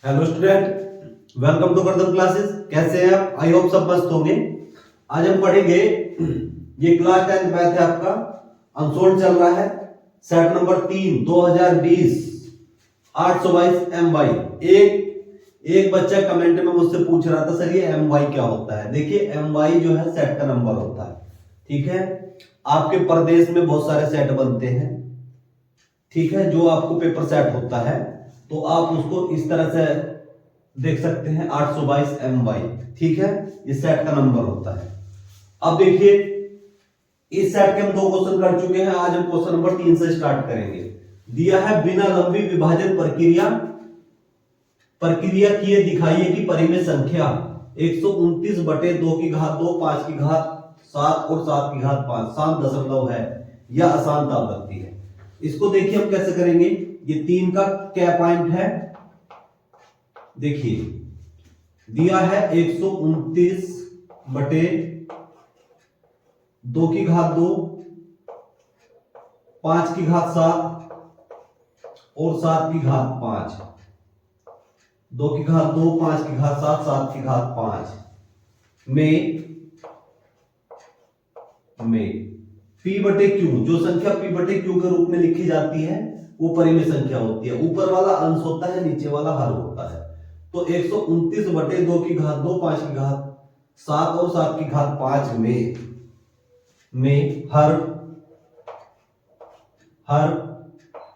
Hello student, welcome to गर्दन classes. कैसे हैं आप? आई होप सब मस्त होंगे। आज हम पढ़ेंगे, ये क्लास 10 मैथ है आपका, अनसोल्ड चल रहा है, सेट नंबर 3 2020 822 MY। एक बच्चा कमेंट में मुझसे पूछ रहा था, सर ये MY क्या होता है? देखिए MY जो है सेट का नंबर होता है, ठीक है। आपके प्रदेश में बहुत सारे सेट बनते हैं, ठीक है। जो आपको पेपर सेट होता है तो आप उसको इस तरह से देख सकते हैं, 822 MY, ठीक है। ये सेट का नंबर होता है। अब देखिए, इस सेट के हम 2 क्वेश्चन कर चुके हैं। आज हम क्वेश्चन नंबर 3 से स्टार्ट करेंगे। दिया है, बिना लंबी विभाजन प्रक्रिया किए दिखाइए कि परिमेय संख्या 129 बटे 2 की घात 2, 5 की घात 7 और 7 की घात 5 शांत दशमलव है या अशांत आवृत्ति है। इसको देखिए हम कैसे करेंगे। ये 3 का क्या पॉइंट है, देखिए दिया है 129 बटे 2 की घात 2, 5 की घात 7 और 7 की घात 5। 2 की घात 2, 5 की घात 7, 7 की घात 5 में P बटे Q, जो संख्या P बटे Q के रूप में लिखी जाती है वो परिमेय संख्या होती है। ऊपर वाला अंश होता है, नीचे वाला हर होता है। तो 129 बटे 2 की घात 2, 5 की घात 7 और 7 की घात 5 में हर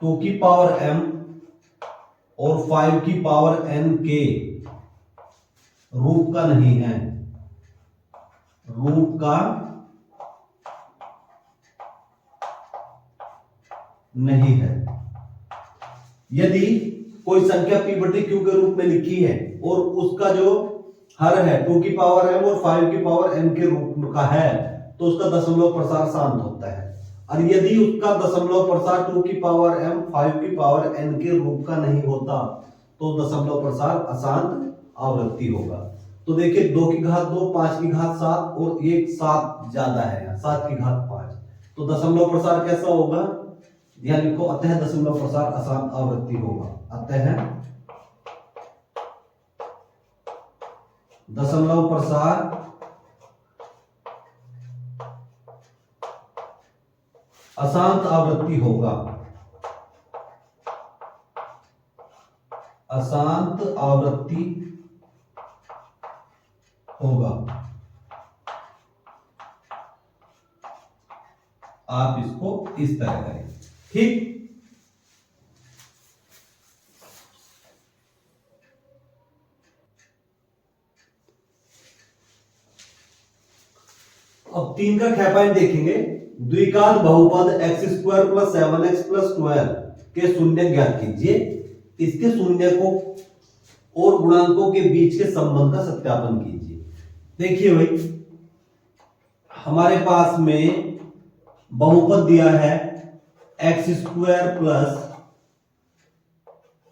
2 की पावर m और 5 की पावर n के रूप का नहीं है, रूप का नहीं है। यदि कोई संख्या P बटे Q के रूप में लिखी है और उसका जो हर है 2 की पावर m और 5 की पावर n के रूप का है तो उसका दशमलव प्रसार शांत होता है। और यदि उसका दशमलव प्रसार 2 की पावर m 5 की पावर n के रूप का नहीं होता तो दशमलव प्रसार अशांत आवृत्ति होगा। तो देखिए 2 की घात 2, 5 की घात 7 और एक 7 ज्यादा है, 7 की घात 5, तो दशमलव प्रसार कैसा होगा? ध्यान लिखो, अतः दशमलव प्रसार अशांत आवृत्ति होगा। अतः दशमलव प्रसार अशांत आवृत्ति होगा, अशांत आवृत्ति होगा। आप इसको इस तरह करें, ठीक। अब 3 का ख पॉइंट देखेंगे। द्विघात बहुपद x² प्लस 7x प्लस 12 के शून्य ज्ञात कीजिए। इसके शून्य को और गुणांकों के बीच के संबंध का सत्यापन कीजिए। देखिए भाई, हमारे पास में बहुपद दिया है x² प्लस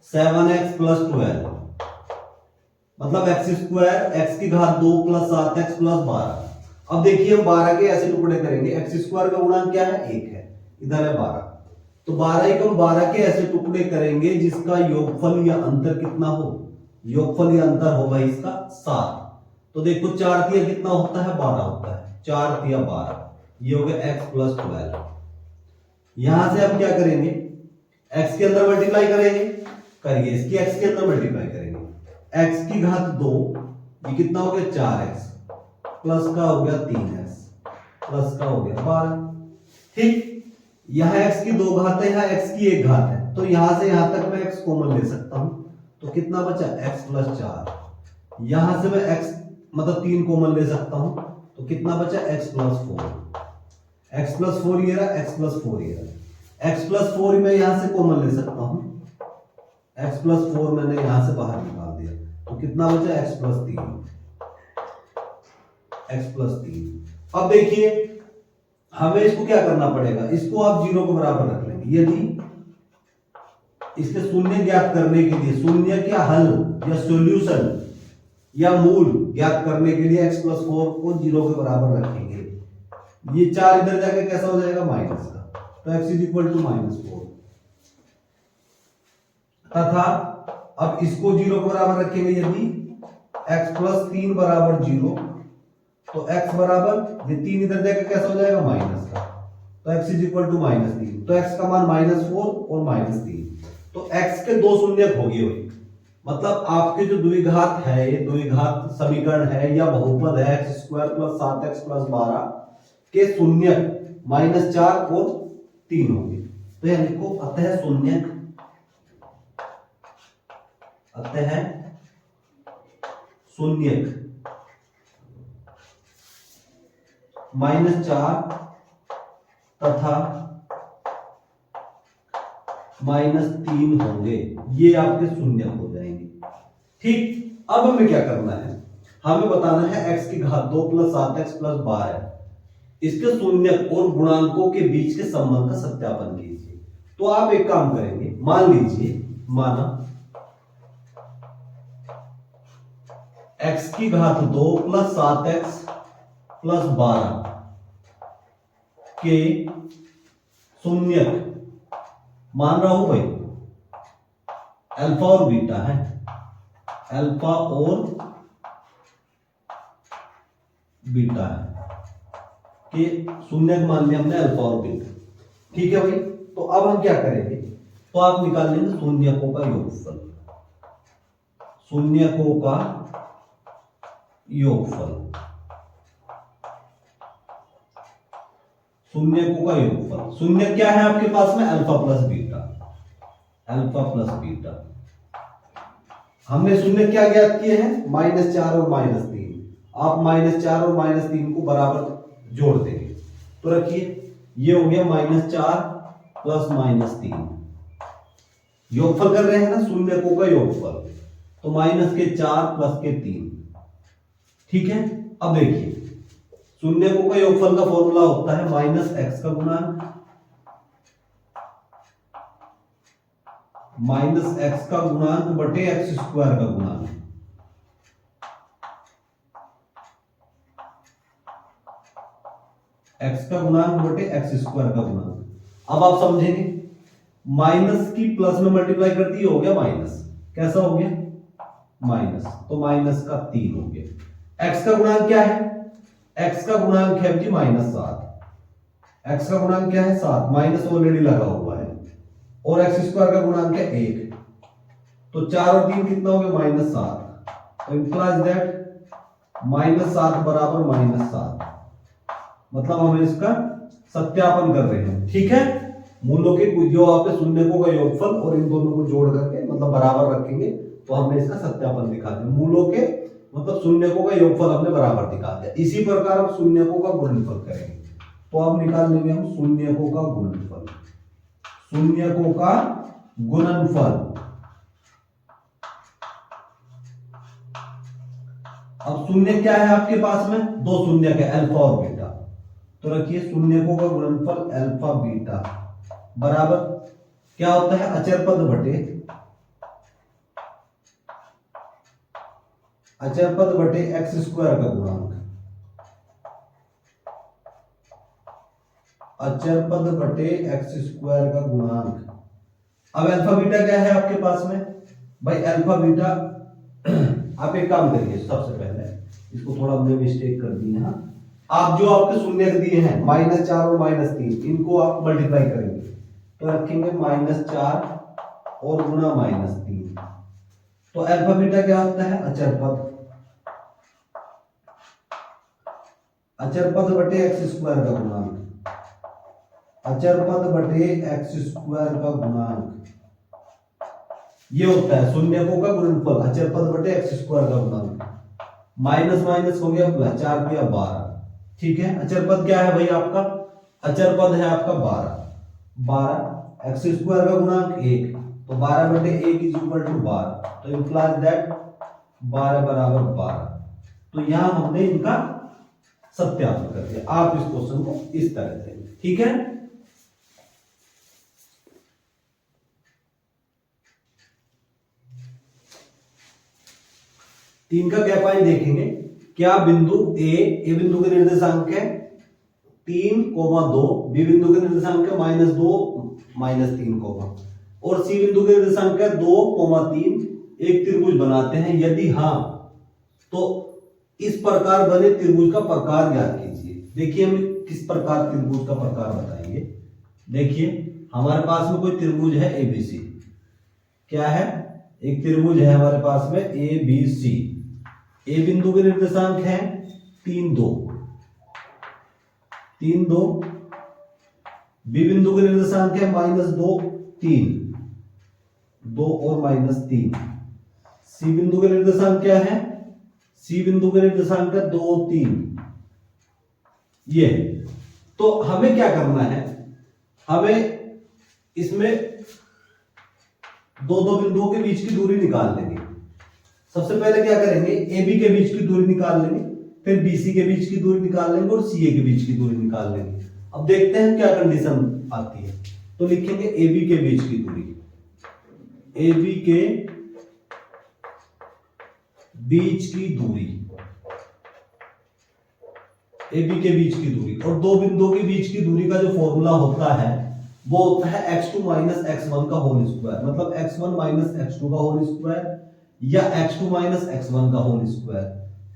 7x प्लस 12, मतलब x² x की घात 2 प्लस 7x प्लस 12। अब देखिए हम 12 के ऐसे टुकड़े करेंगे। x² का गुणांक क्या है? 1 है, इधर है 12, तो 12 को 12 के ऐसे टुकड़े करेंगे जिसका योगफल या अंतर कितना हो? योगफल या अंतर होगा इसका 7। तो देखो 4 तिया कितना होता है? 12 होता है, 4 तिया 12, ये हो गया x प्लस 12। यहां से हम क्या करेंगे? x के अंदर मल्टीप्लाई करेंगे, करिए, इसकी x के अंदर मल्टीप्लाई करेंगे। x की घात 2, ये कितना हो गया? 4x प्लस का हो गया 3x प्लस का हो गया 12, ठीक। यहां x की 2 घातें हैं, x की 1 घात है, तो यहां से यहां तक मैं x कॉमन ले सकता हूं, तो कितना बचा? x plus 4। यहां से मैं x मतलब 3 कॉमन ले सकता हूं, तो कितना बचा? x plus 4। x प्लस 4 ये रहा, x प्लस 4 ये रहा। x प्लस 4 मैं यहां से कॉमन ले सकता हूं, x प्लस 4 मैंने यहां से बाहर निकाल दिया, तो कितना बचा? x plus 3, x plus 3। अब देखिए हमें इसको क्या करना पड़ेगा? इसको आप 0 के बराबर रख लेंगे। यदि इसके शून्य ज्ञात करने के लिए, शून्य क्या हल या सॉल्यूशन या मूल ज्ञात करने के लिए x प्लस 4 को 0 के बराबर रखेंगे। ये 4 इधर जाके कैसा हो जाएगा? माइनस का, तो x इज इक्वल टू -4 तथा अब इसको 0 के बराबर रखेंगे, यदि x प्लस 3 बराबर 0, तो x बराबर ये 3 इधर जाकर कैसा हो जाएगा माइनस का, तो x इज इक्वल टू -3, तो x का मान -4 और -3, तो x के दो शून्यक हो गए भाई। मतलब आपके जो द्विघात है, ये द्विघात समीकरण है या बहुपद है x² + 7x + 12 के शून्यक -4 और 3 होंगे। तो यह लिखो अतः शून्यक, अतः शून्यक -4 तथा -3 होंगे, ये आपके शून्य हो जाएंगे। ठीक, अब हमें क्या करना है, हमें बताना है x की घात 2 + 7x + 12, इसके शून्यक और गुणांकों के बीच के संबंध का सत्यापन कीजिए। तो आप एक काम करेंगे, मान लीजिए, माना x की घात 2 + 7x + 12 के शून्यक मान रहा हूं भाई अल्फा और बीटा है, अल्फा और बीटा है कि शून्यक मान लिया हमने अल्फा और बीटा। ठीक है भाई, तो अब हम क्या करेंगे, तो आप निकाल लेंगे शून्यकों का योगफल, शून्यकों का योगफल, शून्यकों का योगफल। शून्य क्या है आपके पास में, alpha plus beta, alpha plus beta. हमने शून्य क्या ज्ञात किए हैं, -4 और -3। आप -4 और -3 को बराबर जोड़ देंगे, तो रखिए ये हो गया -4 + -3, योगफल कर रहे हैं ना, शून्यकों का योगफल, तो -4 + 3। ठीक है, अब देखिए शून्यकों का योगफल का फॉर्मूला होता है -x का गुणांक, -x का गुणांक बटे x² का गुणांक। x का गुणांक बटे x² का गुणांक। अब आप समझेंगे, माइनस की प्लस में मल्टीप्लाई कर दी, हो गया माइनस, कैसा हो गया माइनस, तो -3 हो गया। x का गुणांक क्या है, x का गुणांक है जी -7, x का गुणांक क्या है 7, माइनस ऑलरेडी लगा हुआ है, और x² का गुणांक है 1, तो 4 और 3 कितना हो गया -7, तो इंप्लाइज दैट -7 बराबर -7, मतलब हम इसका सत्यापन कर रहे हैं। ठीक है, मूलों के जो आपके शून्यकों का योगफल और इन दोनों को जोड़ करके मतलब बराबर रखेंगे, तो हमने इसका सत्यापन दिखा दिया, मूलों के मतलब शून्यकों का योगफल हमने बराबर दिखा दिया। इसी प्रकार हम शून्यकों का गुणनफल करेंगे, तो अब निकाल लेंगे हम शून्यकों का गुणनफल, शून्यकों का गुणनफल। अब शून्य क्या है आपके पास में, दो शून्यक है अल्फा और बीटा, तो रखिए शून्यकों का गुणनफल अल्फा बीटा बराबर क्या होता है, अचर पद बटे x² का गुणांक, अचर पद बटे x² का गुणांक। अब अल्फा बीटा क्या है आपके पास में भाई, अल्फा बीटा आप एक काम करिए, सबसे पहले इसको थोड़ा हमने मिस्टेक कर दी है, आप जो आपके शून्य दिए हैं -4 और -3, इनको आप मल्टीप्लाई करेंगे, तो रखेंगे -4 और गुणा -3, तो अल्फा बीटा क्या होता है, अचर पद, अचर पद बटे x² का गुणांक, अचर पद बटे x² का गुणांक, ये होता है शून्यकों का गुणनफल, अचर पद बटे x² का गुणांक। माइनस माइनस हो गया प्लस, 4 किया 12। ठीक है, अचर पद क्या है भाई आपका, अचर पद है आपका 12, x² का गुणांक 1, तो 12 बटे 1 इज इक्वल टू 12, तो इंप्लाइज दैट 12 बराबर 12। तो यहां हमने इनका सत्यापन कर दिया। आप इस क्वेश्चन को इस तरह से, ठीक है। तीन का क्या पॉइंट देखेंगे, क्या बिंदु ए बिंदु के निर्देशांक है 3,2, बी बिंदु के निर्देशांक है -2 -3, और सी बिंदु के निर्देशांक है 2, 3 एक त्रिभुज बनाते हैं? यदि हाँ तो इस प्रकार बने त्रिभुज का प्रकार ज्ञात कीजिए। देखिए हम किस प्रकार त्रिभुज का प्रकार बताएंगे। देखिए हमारे पास में कोई त्रिभुज है एबीसी। क्या है? एक त्रिभुज है हमारे पास में एबीसी। ए बिंदु के निर्देशांक है 3 2, 3 2। बी बिंदु के निर्देशांक है -2 3, 2 और -3। सी बिंदु के निर्देशांक क्या है? सी बिंदु के निर्देशांक है 2 3। ये तो हमें क्या करना है? हमें इसमें दो बिंदुओं के बीच की दूरी निकाल लेंगे। सबसे पहले क्या करेंगे? AB के बीच की दूरी निकाल लेंगे, फिर BC के बीच की दूरी निकाल लेंगे और CA के बीच की दूरी निकाल लेंगे। अब देखते हैं क्या कंडीशन आती है। तो लिखेंगे AB के बीच की दूरी, AB के बीच की दूरी, AB के बीच की दूरी। और दो बिंदुओं के बीच की दूरी का जो फॉर्मूला होता है वो होता है x2 - x1 का होल स्क्वायर, मतलब x1 - x2 का होल स्क्वायर या x2 - x1 का होल स्क्वायर।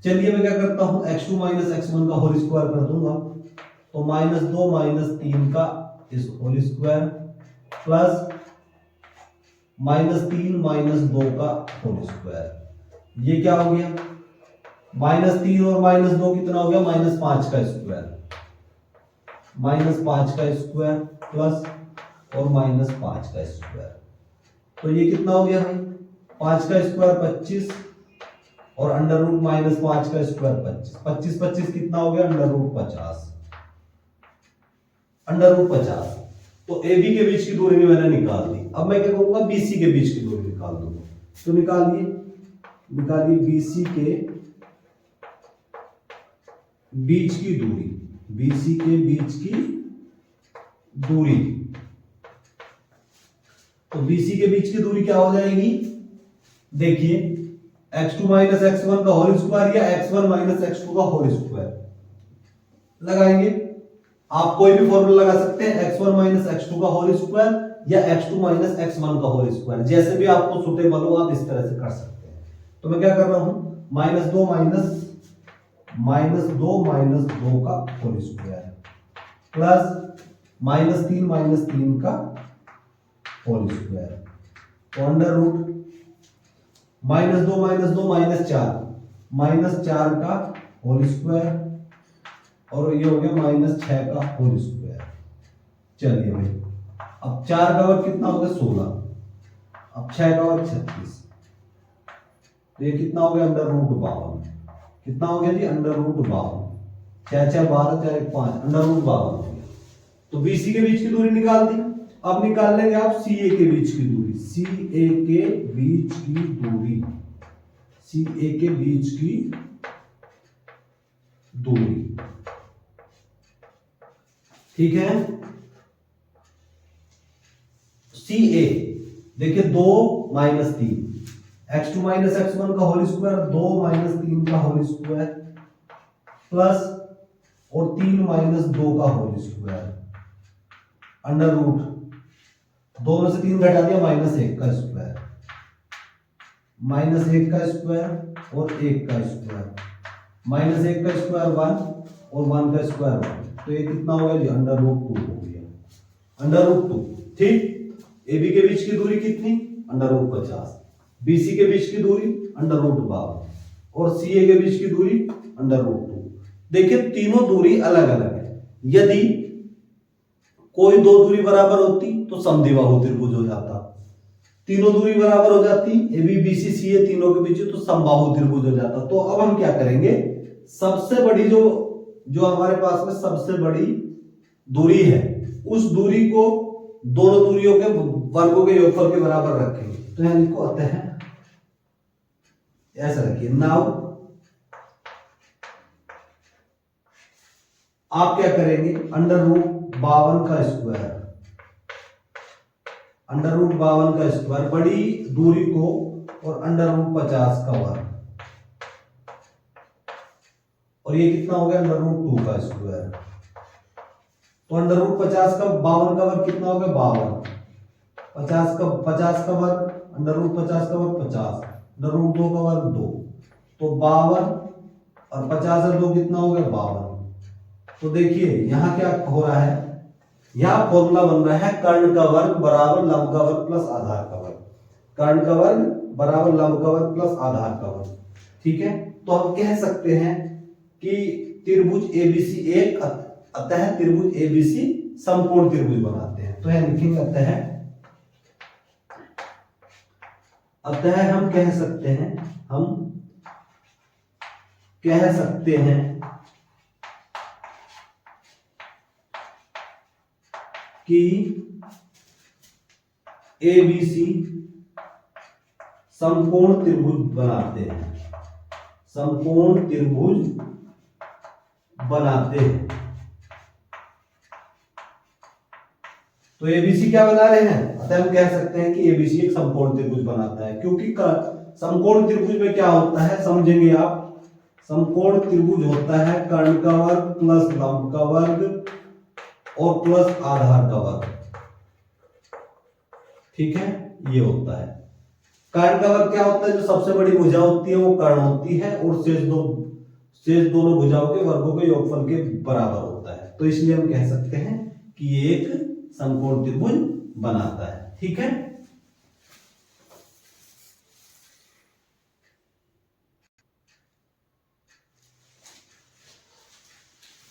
चलिए मैं क्या करता हूं, x2 - x1 का होल स्क्वायर कर दूंगा, तो -2 - 3 का इस होल स्क्वायर प्लस -3 - 2 का होल स्क्वायर। ये क्या हो गया? -3 और -2 कितना हो गया? -5 का स्क्वायर, -5 का स्क्वायर प्लस और -5 का स्क्वायर। तो ये कितना हो गया भाई? 5 का स्क्वायर 25 और अंडर रूट -5 का स्क्वायर 25। 25 25 कितना हो गया? Under root 50। Under root 50। तो AB के बीच की दूरी भी मैंने निकाल दी। अब मैं क्या करूंगा? BC के बीच की दूरी निकाल दूंगा। तो निकालिए BC के बीच की दूरी, BC के बीच की दूरी। तो BC के बीच की दूरी क्या हो जाएगी? देखिए x2 - x1 का होल स्क्वायर या x1 - x2 का होल स्क्वायर लगाएंगे। आप कोई भी फॉर्मूला लगा सकते हैं, x1 - x2 का होल स्क्वायर या x2 - x1 का होल स्क्वायर, जैसे भी आपको सुटेबल हो आप इस तरह से कर सकते हैं। तो मैं क्या कर रहा हूं? -2 -2 का होल स्क्वायर प्लस -3 का होल स्क्वायर। तो अंडर रूट -2 -4 का होल स्क्वायर और ये हो गया -6 का होल स्क्वायर। चलिए भाई अब 4 का वर्ग कितना हो गया? 16। अब 6 का वर्ग 36। तो ये कितना हो गया? Under root 52। कितना हो गया जी? Under root 52। 6 6 12 4 1 5, अंडर रूट 52 हो गया। तो BC के बीच की दूरी निकाल दी। अब निकाल लेंगे आप CA के बीच की दूरी, CA के बीच की दूरी, CA के बीच की दूरी। ठीक है? CA देखिए 2 - 3, x2 - x1 का होल स्क्वायर, 2 - 3 का होल स्क्वायर प्लस और 3 - 2 का होल स्क्वायर अंडर रूट 2 में से 3 घटा दिया, -1 का स्क्वायर, -1 का स्क्वायर और 1 का स्क्वायर, -1 का स्क्वायर 1 और 1 का स्क्वायर 1। तो ये कितना हो गया जी? अंडर रूट 2 हो गया, अंडर रूट 2। ठीक? AB के बीच की दूरी कितनी? Under root 50। BC के बीच की दूरी अंडर रूट 52 और CA के बीच की दूरी अंडर रूट 2। देखिए तीनों दूरी अलग अलग है। यदि कोई दो दूरी बराबर होती तो समद्विबाहु त्रिभुज हो जाता। तीनों दूरी बराबर हो जाती, AB BC CA तीनों के बीच, तो समबाहु त्रिभुज हो जाता। तो अब हम क्या करेंगे? सबसे बड़ी जो हमारे पास में सबसे बड़ी दूरी है उस दूरी को दोनों दूरियों के वर्गों के योगफल के बराबर रखेंगे। तो यहां लिखो अतः ऐसा रखिए। नाउ आप क्या करेंगे? अंडर रूट 52 का स्क्वायर, अंडर रूट 52 का स्क्वायर बड़ी दूरी को और अंडर रूट 50 का वर्ग, और ये कितना हो गया? अंडर रूट 2 का स्क्वायर। तो अंडर रूट 50 का 52 का वर्ग कितना हो गया? 52। 50 का वर्ग अंडर रूट 50 का वर्ग 50 √2 का वर्ग 2, तो 52 और 50 और 2 कितना हो गया 52। तो देखिए यहां क्या हो रहा है, यहां फॉर्मूला बन रहा है कर्ण का वर्ग बराबर लंब का वर्ग प्लस आधार का वर्ग, कर्ण का वर्ग बराबर लंब का वर्ग प्लस आधार का वर्ग। ठीक है, तो हम कह सकते हैं कि त्रिभुज एबीसी एक, अतः त्रिभुज एबीसी समकोण त्रिभुज बनाते हैं। तो यह लिखेंगे अतः हम कह सकते हैं कि एबीसी समकोण त्रिभुज बनाते हैं, समकोण त्रिभुज बनाते हैं। तो एबीसी क्या बना रहे हैं, अतः हम कह सकते हैं कि एबीसी एक समकोण त्रिभुज बनाता है, क्योंकि समकोण त्रिभुज में क्या होता है समझेंगे आप। समकोण त्रिभुज होता है कर्ण का वर्ग प्लस लंब का वर्ग और प्लस आधार का वर्ग। ठीक है, ये होता है। कर्ण का वर्ग क्या होता है, जो सबसे बड़ी भुजा होती है वो कर्ण होती है, और शेष दोनों भुजाओं के वर्गों के योगफल के बराबर होता है। तो इसलिए हम कह सकते हैं कि ये एक समकोण त्रिभुज बनाता है। ठीक है,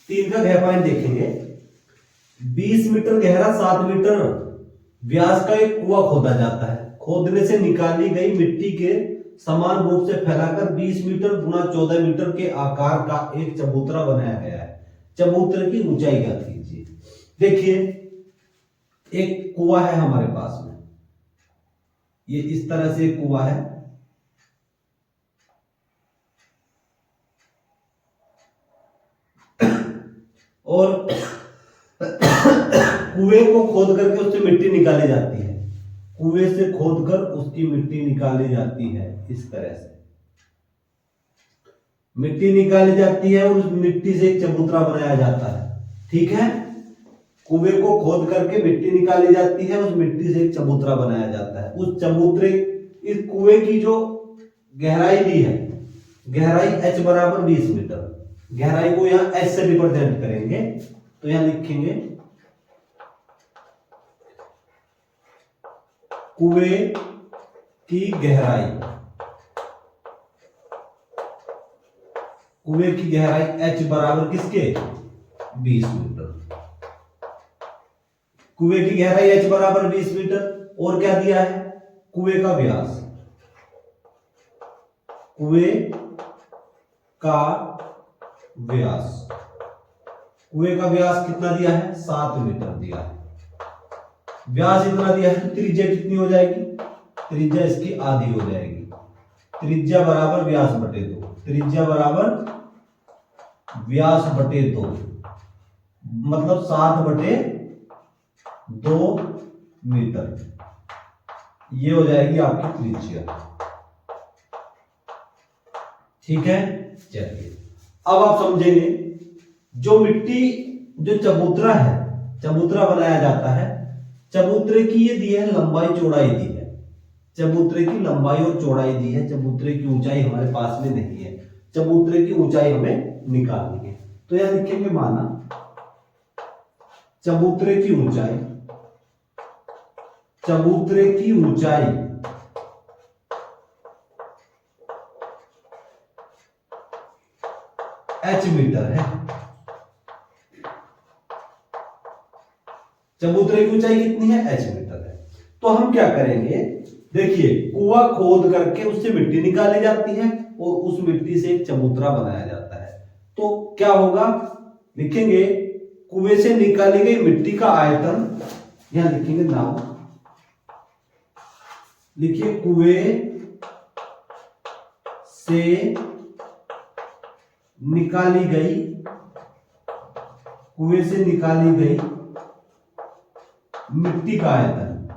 तीन का गहरा पॉइंट देखेंगे। 20 मीटर गहरा 7 मीटर व्यास का एक कुआं खोदा जाता है। खोदने से निकाली गई मिट्टी के समान रूप से फैलाकर 20 मीटर गुना 14 मीटर के आकार का एक चबूतरा बनाया गया है। चबूतरे की ऊंचाई क्या कीजिए। देखिए एक कुआं है हमारे पास में, ये इस तरह से एक कुआं है, और कुएं को खोद करके उससे मिट्टी निकाली जाती है। कुएं से खोदकर उसकी मिट्टी निकाली जाती है, इस तरह से मिट्टी निकाली जाती है और उस मिट्टी से एक चबूतरा बनाया जाता है। ठीक है, कुएं को खोद करके मिट्टी निकाली जाती है, उस मिट्टी से एक चबूतरा बनाया जाता है। उस चबूतरे, इस कुएं की जो गहराई दी है, गहराई h बराबर 20 मीटर, गहराई को यहां h से रिप्रेजेंट करेंगे। तो यहां लिखेंगे कुएं की गहराई, कुएं की गहराई h बराबर किसके 20 मीटर, कुएं की गहराई h बराबर 20 मीटर। और क्या दिया है, कुएं का व्यास, कुएं का व्यास, कुएं का व्यास कितना दिया है 7 मीटर दिया है। व्यास इतना दिया है तो त्रिज्या कितनी हो जाएगी, त्रिज्या इसकी आधी हो जाएगी। त्रिज्या बराबर व्यास बटे 2, त्रिज्या बराबर व्यास बटे 2, मतलब 7/2 मीटर, ये हो जाएगी आपकी त्रिज्या। ठीक है, चलिए अब आप समझेंगे, जो मिट्टी, जो चबूतरा है, चबूतरा बनाया जाता है, चबूतरे की ये दी है लंबाई चौड़ाई दी है, चबूतरे की लंबाई और चौड़ाई दी है, चबूतरे की ऊंचाई हमारे पास में नहीं है, चबूतरे की ऊंचाई हमें निकालनी है। तो यहां लिखेंगे माना चबूतरे की ऊंचाई, चबूतरे की ऊंचाई h मीटर है। चबूतरे की ऊंचाई कितनी है, h मीटर है। तो हम क्या करेंगे, देखिए कुआं खोद करके उससे मिट्टी निकाली जाती है और उस मिट्टी से एक चबूतरा बनाया जाता है। तो क्या होगा, लिखेंगे कुएं से निकाली गई मिट्टी का आयतन, यहां लिखेंगे नाम, लिखिए कुएं से निकाली गई, कुएं से निकाली गई मिट्टी का आयतन,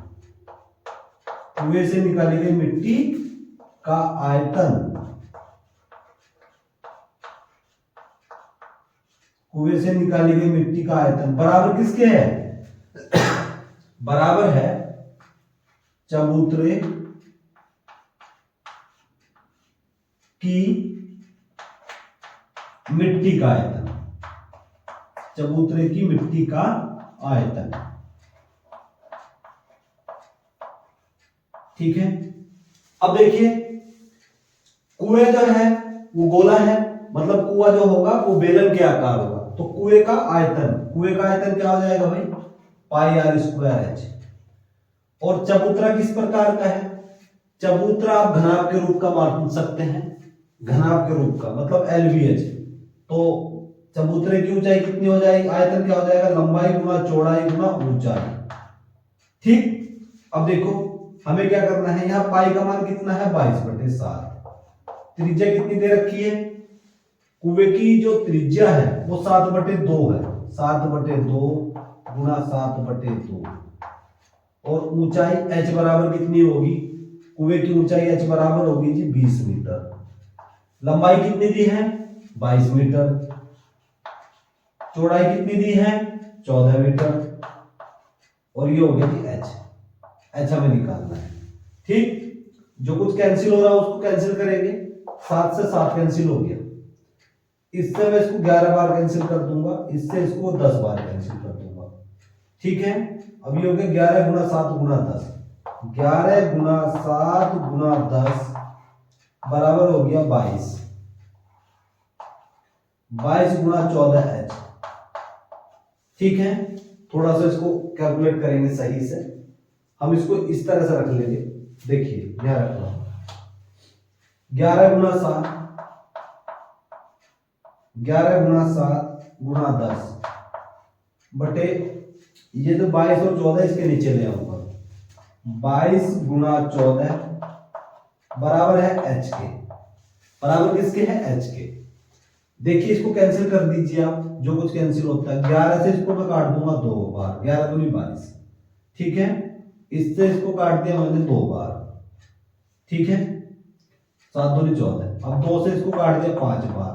कुएं से निकाली गई मिट्टी का आयतन, कुएं से निकाली गई मिट्टी का आयतन बराबर किसके है, बराबर है चबूतरे की मिट्टी का आयतन, चबूतरे की मिट्टी का आयतन। ठीक है। अब देखिए कुएं जो है वो गोला है, मतलब कुआं जो होगा वो बेलन के आकार होगा, तो कुएं का आयतन क्या हो जाएगा भाई, पाई आर स्क्वायर एच। और चबूतरा किस प्रकार का है, चबूतरा आप घनाभ के रूप का मान सकते हैं, घनाभ के रूप का मतलब LVH। तो चबूतरे की ऊंचाई कितनी हो जाएगी, आयतन क्या हो जाएगा, लंबाई गुना चौड़ाई गुना ऊंचाई। ठीक। अब देखो हमें क्या करना है, यहां पाई का मान कितना है 22/7। त्रिज्या कितनी दे रखी है, कुएं की जो त्रिज्या है वो 7/2 है, 7/2 गुना 7/2। और ऊंचाई h बराबर कितनी होगी, कुएं की ऊंचाई h बराबर होगी जी 20 मीटर। लंबाई कितनी दी है 22 मीटर, चौड़ाई कितनी दी है 14 मीटर, और ये हो गया जी h हमें निकालना है। ठीक। जो कुछ कैंसिल हो रहा है उसको कैंसिल करेंगे, 7 से 7 कैंसिल हो गया, इससे मैं इसको 11 बार कैंसिल कर दूंगा, इससे इसको 10 बार कैंसिल कर दूंगा। ठीक है। अब ये हो गया 11 गुना 7 गुना 10, 11 गुना 7 गुना 10 बराबर हो गया 22, 22 गुना 14h। ठीक है। थोड़ा सा इसको कैलकुलेट करेंगे सही से, हम इसको इस तरह से रख लेंगे। देखिए यहां रख रहा हूं 11 गुना 7 गुना 10 बटे ये जो 22 और 14 इसके नीचे ले आऊंगा, 22 गुना 14 बराबर है h के, बराबर किसके है h के। देखिए इसको कैंसिल कर दीजिए आप, जो कुछ कैंसिल होता है 11 से इसको मैं काट दूंगा 2 बार, 11 दूनी 22। ठीक है। इससे इसको काट दिया मैंने 2 बार। ठीक है। 7 दूनी 14, अब 2 से इसको काट दिया 5 बार,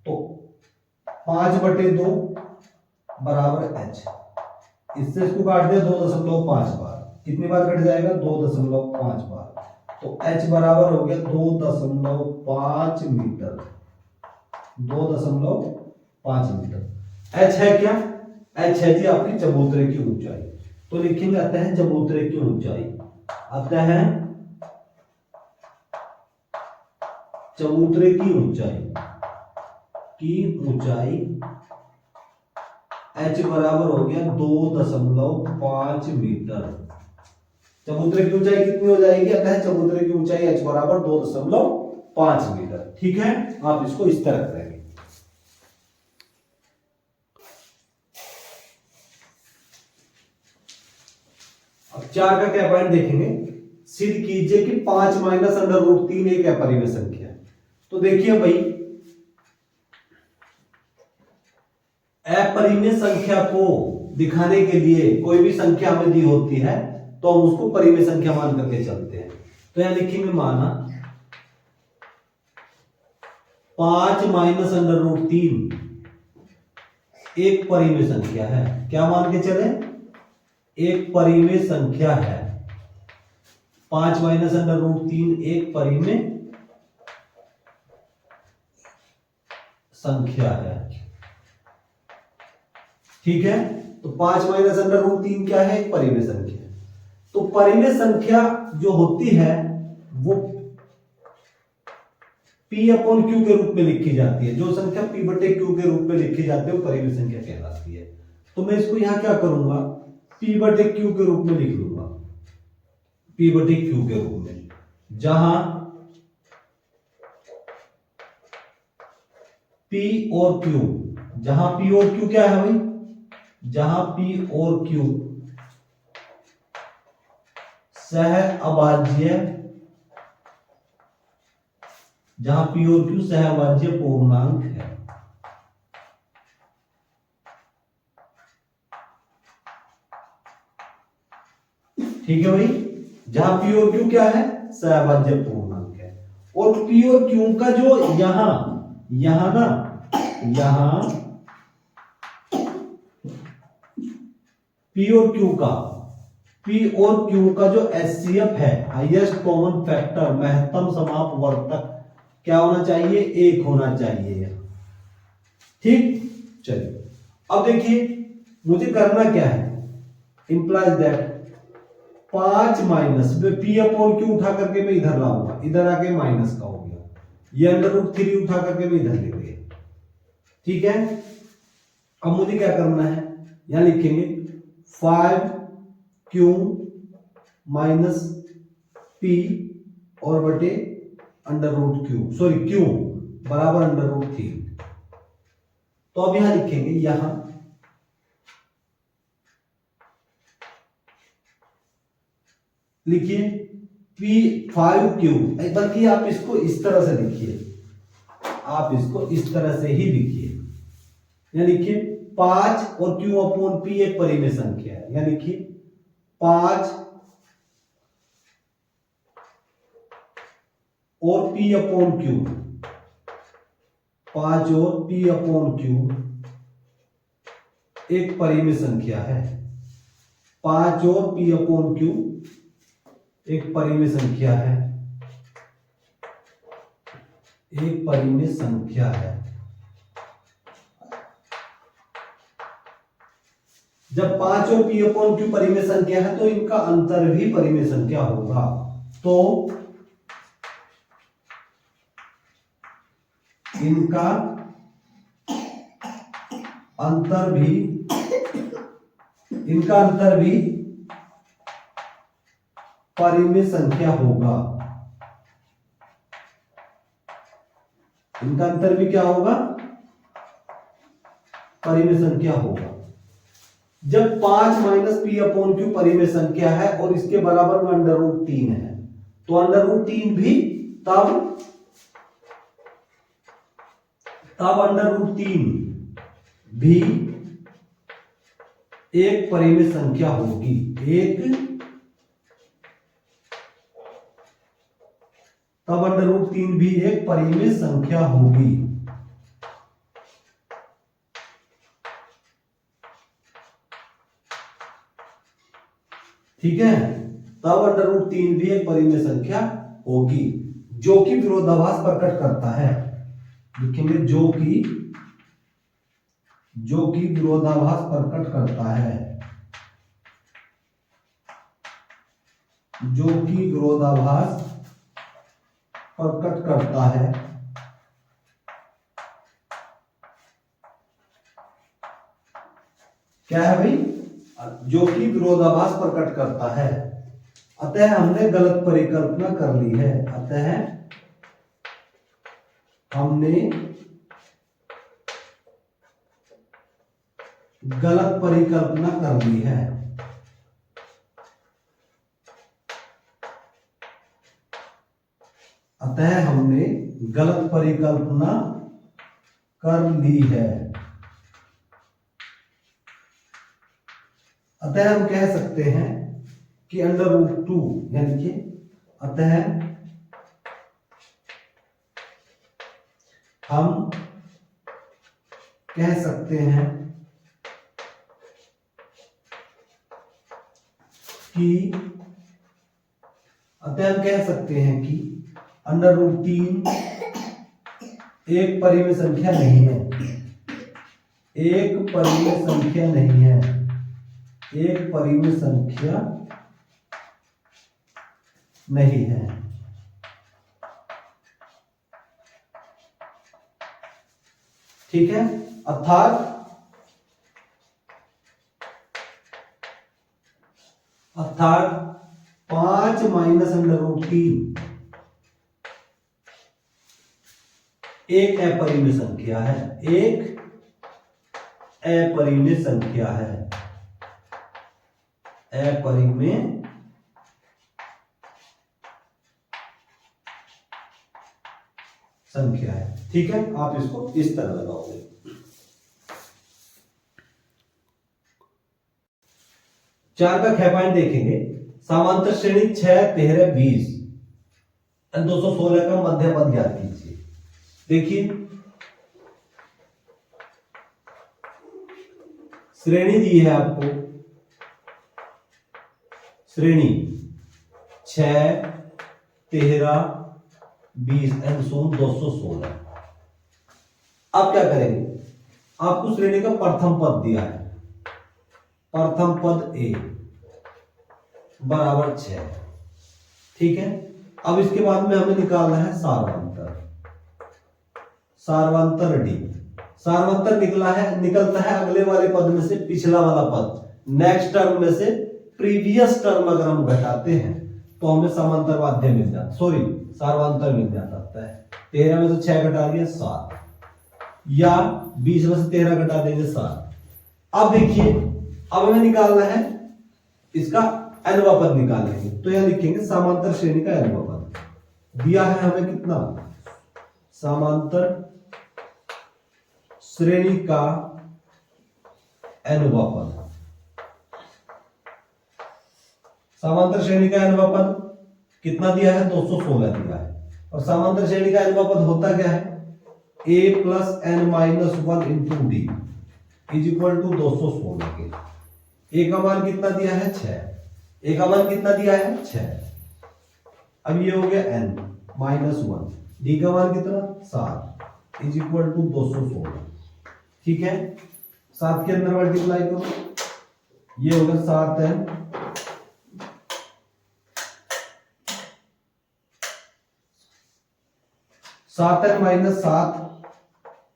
तो 5/2 बराबर h। इससे इसको काट दिया 2.5 बार, कितनी बार कट जाएगा 2.5 बार, तो h बराबर हो गया 2.5 मीटर, 2.5 मीटर। h है क्या, h है जी आपकी चबूतरे की ऊंचाई। तो लिखेंगे आता है चबूतरे की ऊंचाई, आता है चबूतरे की ऊंचाई h बराबर हो गया 2.5 मीटर। चबूतरे की ऊंचाई कितनी हो जाएगी, आता है चबूतरे की ऊंचाई h बराबर 2.5 मीटर। ठीक है। आप इसको इस तरह करेंगे। अब 4 का क्या पॉइंट देखेंगे, सिद्ध कीजिए कि 5 माइनस अंडर रूट 3 एक अपरिमेय संख्या है। तो देखिए भाई अपरिमेय संख्या को दिखाने के लिए कोई भी संख्या हमें दी होती है तो हम उसको परिमेय संख्या मान करके चलते हैं। तो यहां लिखेंगे माना 5 माइनस अंडर रूट 3 एक परिमेय संख्या है। क्या मान के चले, एक परिमेय संख्या है। 5 माइनस अंडर रूट 3 एक परिमेय संख्या है। ठीक है। तो 5 माइनस अंडर रूट 3 क्या है, एक परिमेय संख्या। तो परिमेय संख्या जो होती है वो P अपॉन Q के रूप में लिखी जाती है। जो संख्या P/Q के रूप में लिखी जाती है वो परिमेय संख्या कहलाती है। तो मैं इसको यहां क्या करूंगा, P/Q के रूप में लिख लूंगा, P/Q के रूप में, जहां P और Q, जहां P और Q क्या है भाई, जहां P और Q सह अभाज्य, जहां P और Q सह अभाज्य पूर्णांक है। ठीक है भाई, जहां P और Q क्या है, सह अभाज्य पूर्णांक है। और P और Q का जो यहां P और Q का जो HCF है, हाईएस्ट कॉमन फैक्टर, महत्तम समापवर्तक क्या होना चाहिए, 1 होना चाहिए। ठीक, चलिए अब देखिए मुझे करना क्या है, implies that 5 minus P upon Q उठा करके मैं इधर लाऊंगा, इधर आके माइनस का हो गया, ये अंडर रूट 3 उठा करके मैं इधर ले गया। ठीक है, अब मुझे क्या करना है, यहां लिखेंगे 5 क्यू माइनस पी और बटे under root Q, sorry Q बराबर अंडर रूट 3। तो अब यहां लिखेंगे, यहां लिखिए P5Q, बल्कि आप इसको इस तरह से लिखिए, आप इसको इस तरह से ही लिखिए, यहां लिखिए 5 और Q अपॉन P एक परिमेय संख्या है, यहां लिखिए 5 और P अपॉन Q, 5 और P अपॉन Q एक परिमेय संख्या है, 5 और P अपॉन Q एक परिमेय संख्या है, एक परिमेय संख्या है। जब 5 और P अपॉन Q परिमेय संख्या है तो इनका अंतर भी परिमेय संख्या होगा, तो इनका अंतर भी परिमेय संख्या होगा, इनका अंतर भी क्या होगा, परिमेय संख्या होगा। जब 5 माइनस पी अपॉन क्यू परिमेय संख्या है और इसके बराबर में अंडर रूट 3 है, तो अंडर रूट 3 भी तब अंडर रूट 3 भी एक परिमेय संख्या होगी, तब अंडर रूट 3 भी एक परिमेय संख्या होगी। ठीक है, तब अंडर रूट 3 भी एक परिमेय संख्या होगी जो कि विरोधाभास प्रकट करता है, लिखेंगे जो कि विरोधाभास प्रकट करता है, जो कि विरोधाभास प्रकट करता है। क्या है भाई, जो कि विरोधाभास प्रकट करता है। अतः हमने गलत परिकल्पना कर ली है, हमने गलत परिकल्पना कर ली है। हमने गलत परिकल्पना कर ली है। अतः हम कह सकते हैं कि अंडर रूट 2 यानी कि हम कह सकते हैं कि अंडर रूट 3 एक परिमेय संख्या नहीं है, एक परिमेय संख्या नहीं है, एक परिमेय संख्या नहीं है। ठीक है, अर्थात 5 माइनस अंडर रूट 3 एक अपरिमेय संख्या है, एक अपरिमेय संख्या है, अपरिमेय संख्या है। ठीक है, आप इसको इस तरह लगाओगे। चार का ख पॉइंट देखेंगे, समांतर श्रेणी 6, 13, 20 216 का मध्य पद ज्ञात कीजिए। देखिए श्रेणी दी है आपको, श्रेणी 6, 13, 20 एंड सोन 216। अब क्या करेंगे, आपको श्रेणी का प्रथम पद दिया है, प्रथम पद ए बराबर 6, ठीक है। अब इसके बाद में हमें निकालना है सारवंतर, सारवंतर डी। सारवंतर निकलता है अगले वाले पद में से पिछला वाला पद, नेक्स्ट टर्म में से प्रीवियस टर्म अगर हम घटाते हैं तो हमें समांतर माध्य मिल जाता, सॉरी सारवंतर मिल जाता है। 13 में से 6 घटा दिया 7, या 20 में से 13 घटा देंगे 7। अब देखिए, अब हमें निकालना है इसका nवां पद निकालेंगे, तो यहां लिखेंगे समांतर श्रेणी का nवां पद। दिया है हमें कितना, समांतर श्रेणी का nवां पद। समांतर श्रेणी का nवां पद कितना दिया है, 216 दिया है। और समांतर श्रेणी का nवां पद होता क्या है, a plus n minus 1 into D is equal to 216 के। a का मान कितना दिया है 6, a का मान कितना दिया है 6। अब ये हो गया n माइनस 1, डी का मान कितना 7 इज इक्वल टू 216, ठीक है। 7 के अंदर मल्टीप्लाई करो, ये होगा 7n 7n minus 7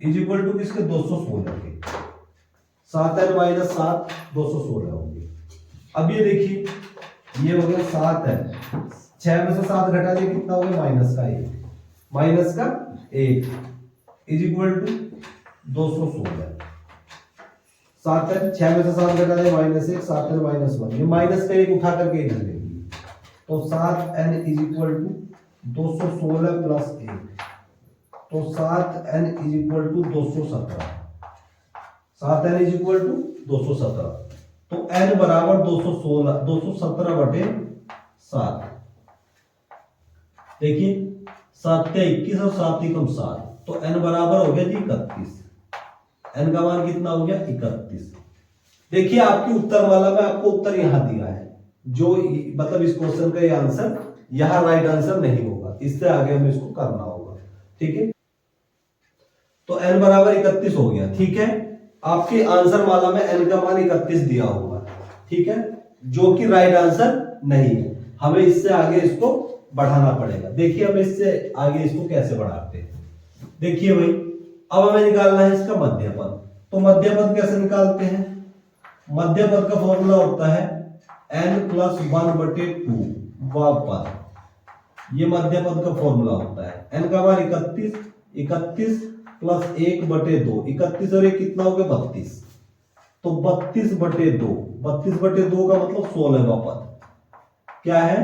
is equal to किसके 216 के। 7n माइनस 7 216 होंगे। अब ये देखिए, ये हो गया 7n, 6 में से 7 घटा दिए कितना हो गया माइनस का 1, माइनस का 1 इज इक्वल टू 216। 7n 6 में से 7 घटा दिए माइनस 1, 7n माइनस 1, ये माइनस का 1 उठा करके इधर देंगे, तो 7n is equal to 216 plus 1, तो 7n is equal to 217। 7n is equal to 217, तो n बराबर 217 बटे 7। देखिए 7 के 21 और 7 एकम 7, तो n बराबर हो गया जी 31। n का मान कितना हो गया 31। देखिए आपकी उत्तर माला में आपको उत्तर यहां दिया है, जो मतलब इस क्वेश्चन का ये आंसर यहां राइट आंसर नहीं होगा, इससे आगे हमें इसको करना होगा, ठीक है। तो n बराबर 31 हो गया, ठीक है। आपके आंसर माला में n का मान 31 दिया होगा, ठीक है, जो कि राइट आंसर नहीं है। हमें इससे आगे इसको बढ़ाना पड़ेगा। देखिए हम इससे आगे इसको कैसे बढ़ाते हैं, देखिए भाई, अब हमें निकालना है इसका मध्य पद। तो मध्य पद कैसे निकालते हैं, मध्य पद का फॉर्मूला होता है n प्लस 1/2 वा पद, ये मध्य पद का फॉर्मूला होता है। n का मान 31, 31 प्लस 1/2, 31 और 1 कितना हो गया 32, तो 32/2, 32/2 का मतलब 16वां पद, क्या है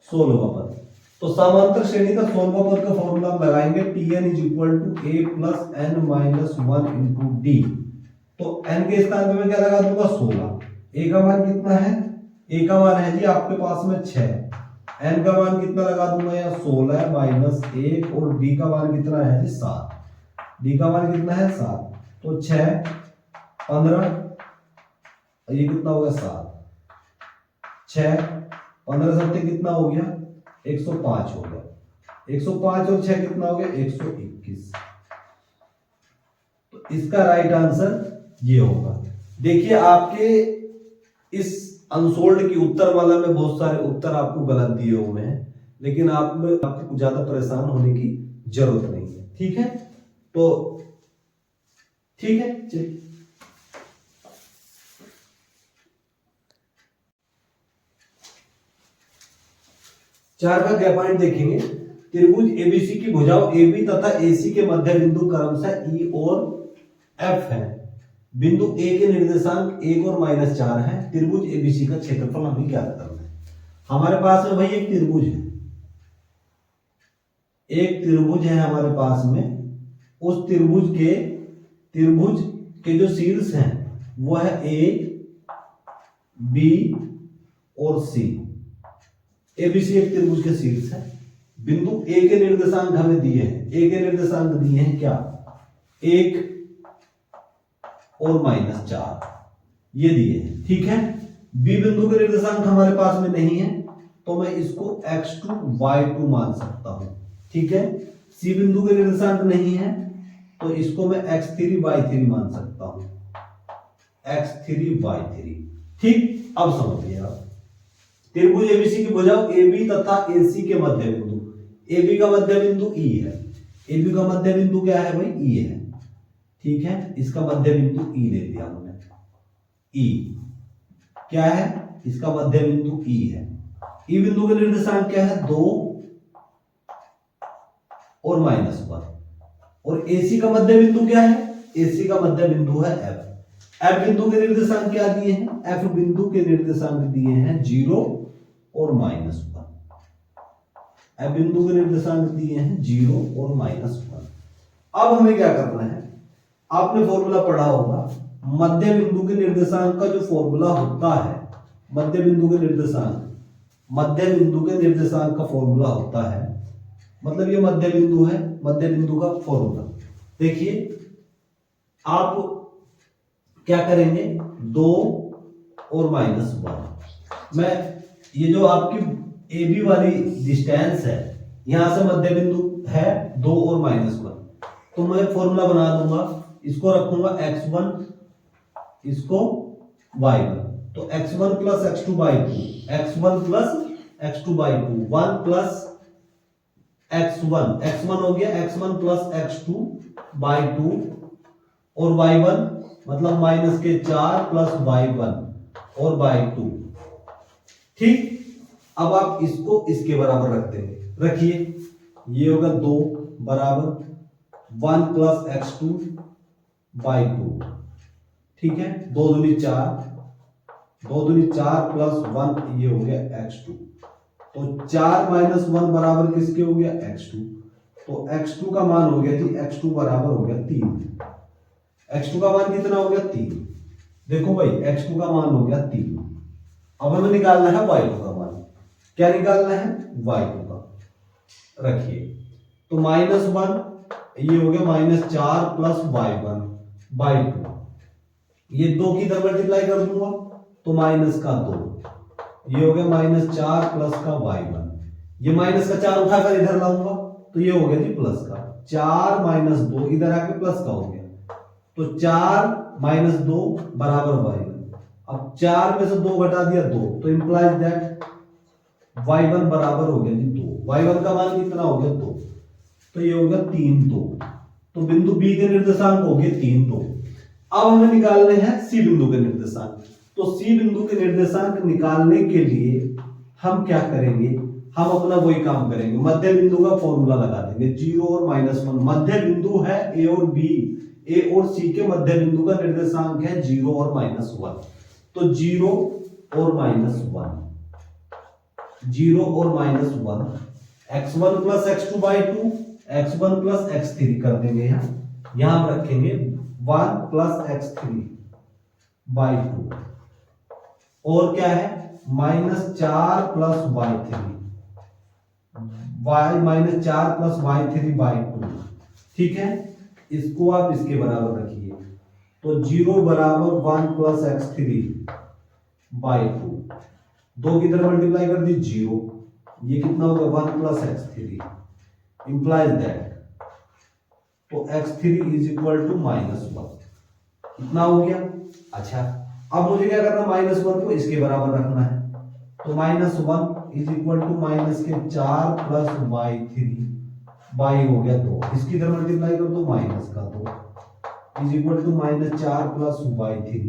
16वां पद। तो समांतर श्रेणी का 16वां पद का फॉर्मूला लगाएंगे, Tn is equal to a plus n minus 1 into D. तो n के स्थान पे मैं क्या लगा दूंगा 16, a का मान कितना है, a का मान है जी आपके पास में 6, n का मान कितना लगा दूंगा यहाँ 16 माइनस 1, और d का मान कितना है जी 7, d का मान कितना है 7, तो 6 15, ये कितना हो गया 7, 6 15 सत्ते कितना हो गया 105 हो गया, 105 और 6 कितना हो गया 121। तो इसका राइट आंसर ये होगा। देखिए आपके इस अनसोल्ड की उत्तर माला में बहुत सारे उत्तर आपको गलत दिए हुए हैं, लेकिन आपको ज्यादा परेशान होने की जरूरत नहीं है, ठीक है। तो ठीक है, चलिए 4 का गैप पॉइंट देखेंगे। त्रिभुज एबीसी की भुजाओं AB तथा AC के मध्य बिंदु क्रमशः E और F है। बिंदु A के निर्देशांक 1 और -4 है। त्रिभुज एबीसी का क्षेत्रफल हमें ज्ञात करना है। हमारे पास में भाई एक त्रिभुज है, एक त्रिभुज है हमारे पास में। उस त्रिभुज के जो शीर्ष हैं वो है A, B और C। एबीसी एक त्रिभुज के शीर्ष है। बिंदु A के निर्देशांक हमें दिए हैं। A के निर्देशांक दिए हैं क्या, 1 और -4 ये दिए हैं, ठीक है। B बिंदु के निर्देशांक हमारे पास में नहीं है, तो मैं इसको x2 y2 मान सकता हूं, ठीक है, सी बिंदु के निर्देशांक नहीं है तो इसको मैं x3 y3 मान सकता हूं, x3 y3। ठीक, अब समझिए आप, त्रिभुज एबीसी की भुजाओं AB तथा AC के मध्य बिंदु, AB का मध्य बिंदु E है, AB का मध्य बिंदु क्या है भाई, E है। ठीक है, इसका मध्य बिंदु E ले लिया हमने, E क्या है, इसका मध्य बिंदु E है। E बिंदु के निर्देशांक क्या है, 2 और -1। और AC का मध्य बिंदु क्या है, AC का मध्य बिंदु है F। F बिंदु के निर्देशांक क्या दिए हैं, F बिंदु के निर्देशांक दिए हैं 0 और -1। F बिंदु के निर्देशांक दिए हैं 0 और -1। अब हमें क्या करना है, आपने फॉर्मूला पढ़ा होगा, मध्य बिंदु के निर्देशांक का जो फॉर्मूला होता है, मध्य बिंदु के निर्देशांक, मध्य बिंदु के निर्देशांक का फॉर्मूला होता है, मतलब ये मध्य बिंदु है, मध्य बिंदु का फॉर्मूला देखिए, आप क्या करेंगे, 2 और -1। मैं ये जो आपकी AB वाली डिस्टेंस है, यहां से मध्य बिंदु है 2 और -1, तो मैं फॉर्मूला बना दूंगा, इसको रखूंगा x1, इसको y1, तो x1 plus x2 by 2, x1 plus x2 by 2, 1 plus x1 हो गया x1 प्लस x2 बाई 2, और y1 मतलब -4 प्लस y1 और बाई 2। ठीक, अब आप इसको इसके बराबर रखते हैं, रखिए, ये होगा 2 बराबर 1 प्लस x2 बाई 2। ठीक है, 2 दूनी 4, 2 दूनी 4 प्लस 1, ये हो गया x2, तो 4 - 1 बराबर किसके हो गया, x2। तो x2 का मान हो गया जी, x2 बराबर हो गया 3। x2 का मान कितना हो गया, 3। देखो भाई, x2 का मान हो गया 3। अब हमें निकालना है y2 का मान। क्या निकालना है, y2 का, रखिए, तो -1, ये हो गया -4 प्लस y1 बाई 2, ये 2 की इधर मल्टीप्लाई कर दूंगा तो माइनस का 2, ये हो गया -4 प्लस का y1, ये माइनस का 4 उठाकर इधर लाऊंगा तो ये हो गया जी प्लस का 4 - 2, इधर आके प्लस का हो गया, तो 4 - 2 बराबर y1। अब 4 में से 2 घटा दिया 2, तो इंप्लाइज दैट y1 बराबर हो गया जी 2। y1 का मान कितना हो गया, 2, तो ये हो गया 3 2। तो बिंदु B के निर्देशांक हो गए 3 2। अब हमें निकालने हैं C बिंदु के निर्देशांक। तो C बिंदु के निर्देशांक निकालने के लिए हम क्या करेंगे, हम अपना वही काम करेंगे, मध्य बिंदु का फॉर्मूला लगा देंगे, 0 और -1। मध्य बिंदु है A और B, A और C के मध्य बिंदु का निर्देशांक है 0 और -1, तो 0 और -1, 0 और -1, x1 plus x2 by 2, x1 plus x3 कर देंगे, यहां हम रखेंगे 1 प्लस x3 बाई 2, और क्या है -4 plus y3, -4 plus y3 by 2। ठीक है, इसको आप इसके बराबर रखिए, तो 0 बराबर 1 प्लस x3 बाई 2, 2 की तरफ मल्टीप्लाई कर दी 0, ये कितना होगा 1 प्लस x3, इंप्लाइज दैट, तो x3 इज इक्वल टू -1, इतना हो गया। अच्छा, अब मुझे क्या करना, -1 को इसके बराबर रखना है, तो -1 is equal to -4 plus y3 by हो गया 2, इसकी तरफ मल्टीप्लाई कर दो माइनस का 2 is equal to -4 plus y3,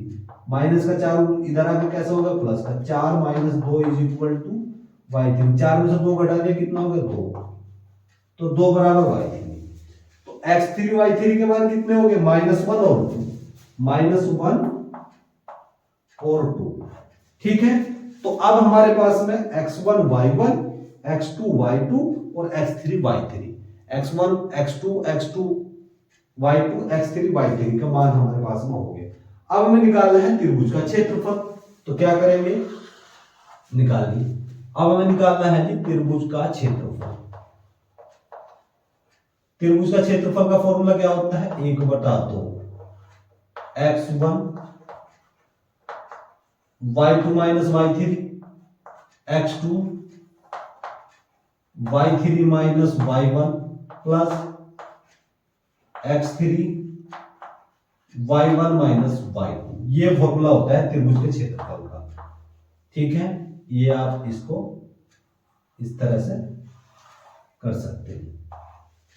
minus का 4 इधर आके कैसा होगा प्लस का 4 - 2 इज इक्वल टू y3, 4 में से 2 घटा दिया कितना हो गया 2, तो 2 बराबर y3। तो x3 y3 के मान कितने हो गए, -1 और 2, -1 और 2। ठीक है, तो अब हमारे पास में x1 y1, x2 y2 और x3 y3, x1 x2 x2 y2 x3 y3 का मान हमारे पास में हो गया। अब हमें निकालना है त्रिभुज का क्षेत्रफल, तो क्या करेंगे, निकालिए। अब हमें निकालना है जी त्रिभुज का क्षेत्रफल। त्रिभुज का क्षेत्रफल का फॉर्मूला क्या होता है, 1/2 x1 y2 - y3 x2 y3 minus y1 plus x3 y1 minus y2। ये फॉर्मूला होता है त्रिभुज के क्षेत्रफल का। ठीक है, ये आप इसको इस तरह से कर सकते हैं।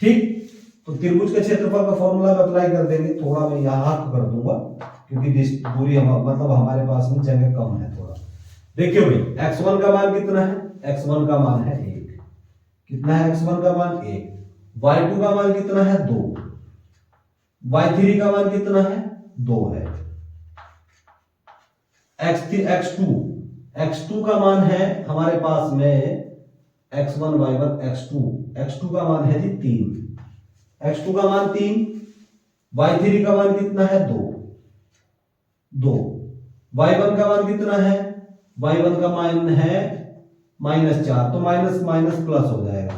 ठीक, तो त्रिभुज के क्षेत्रफल का फॉर्मूला में अप्लाई कर देंगे। थोड़ा मैं यहां कर दूंगा क्योंकि दूरी मतलब हमारे पास में जगह कम है थोड़ा। देखिए भाई, x1 का मान कितना है? x1 का मान है 1। कितना है x1 का मान? 1। y2 का मान कितना है? 2। y3 का मान कितना है? 2 है। x2 का मान है हमारे पास में x1 y1 x2 का मान है जी 3। x2 का मान 3। y3 का मान कितना है? 2। y1 का मान कितना है? y1 का मान है -4, तो माइनस माइनस प्लस हो जाएगा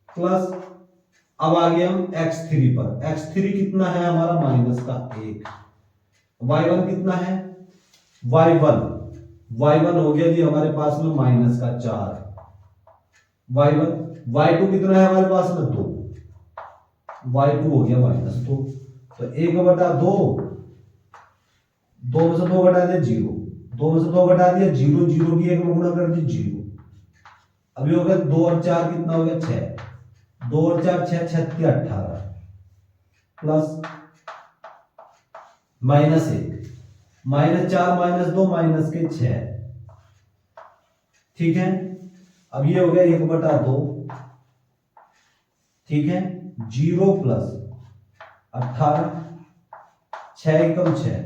प्लस। अब आगे हम x3 पर। x3 कितना है हमारा? -1। y1 कितना है? y1 हो गया जी हमारे पास में -4। y2 कितना है हमारे पास में? 2। y2 हो गया -2। तो 1/2, 2 में से 2 घटा दिया 0, 2 में से 2 घटा दिया 0, 0 की 1 में गुणा कर दी 0। अभी हो गया 2 और 4 कितना हो गया? 6। 2 और 4 6, 6 18 प्लस -1 -4 -2 -6। ठीक है, अब ये हो गया 1/2। ठीक है, 0 प्लस 18, 6 एकम 6,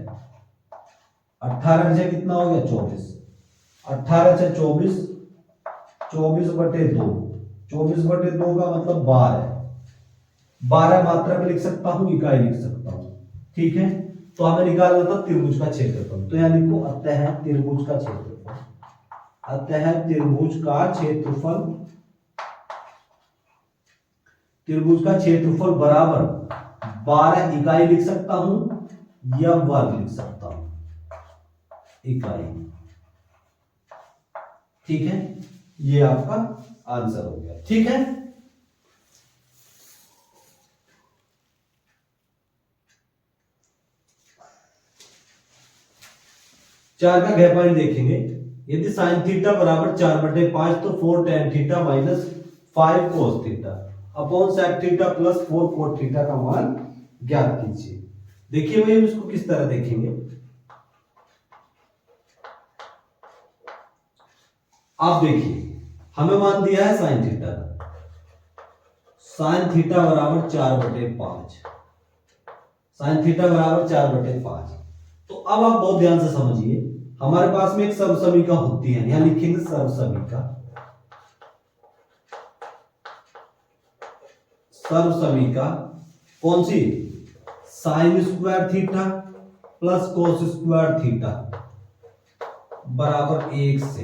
18 से कितना हो गया? 24। 18 से 24, 24/2, 24/2 का मतलब 12। 12 मात्रक लिख सकता हूं, इकाई लिख सकता हूं। ठीक है, तो हमें निकालना था त्रिभुज का क्षेत्रफल। तो यहां लिखो अतः त्रिभुज का क्षेत्रफल। अतः त्रिभुज का क्षेत्रफल, त्रिभुज का क्षेत्रफल बराबर 12 इकाई लिख सकता हूं या वर्ग लिख सकता हूं? इकाई। ठीक है, ये आपका आंसर हो गया। ठीक है, चार का घय पॉइंट देखेंगे। यदि साइन थीटा बराबर 4/5 तो 4 tan theta minus 5 cos theta upon sec theta plus 4 cot theta का मान ज्ञात कीजिए। देखिए भाई, हम इसको किस तरह देखेंगे। आप देखिए, हमें मान दिया है साइन थीटा का। साइन थीटा बराबर 4/5। साइन थीटा बराबर 4/5। तो अब आप बहुत ध्यान से समझिए, हमारे पास में एक सर्वसमीका होती है। यहां लिखेंगे सर्वसमीका। सर्वसमीका कौन सी? Sine square theta plus cos square theta बराबर 1 से।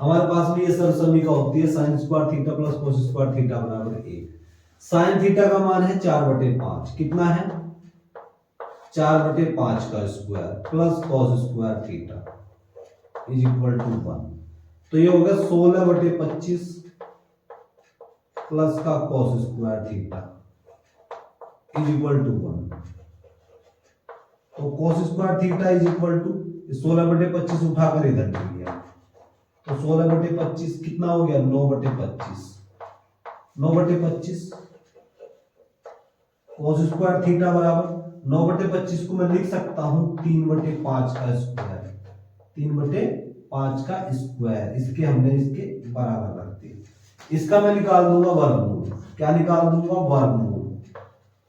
हमारे पास में ये सर्वसमीका होती है, sign square theta plus cos square theta बराबर 1। साइन थीटा का मान है 4/5। कितना है? 4/5 का square plus cos square theta is equal to 1। तो ये होगा 16/25 प्लस का cos square theta is equal to 1। तो cos square theta is equal to 16/25 उठाकर इधर ले लिया, तो 16/25 कितना हो गया? 9/25। 9/25 कॉस स्क्वायर थीटा बराबर 9/25 को मैं लिख सकता हूं 3/5 का स्क्वायर। 3/5 का स्क्वायर, इसके हमने इसके बराबर रख दिया। इसका मैं निकाल दूंगा वर्गमूल। क्या निकाल दूंगा? वर्गमूल।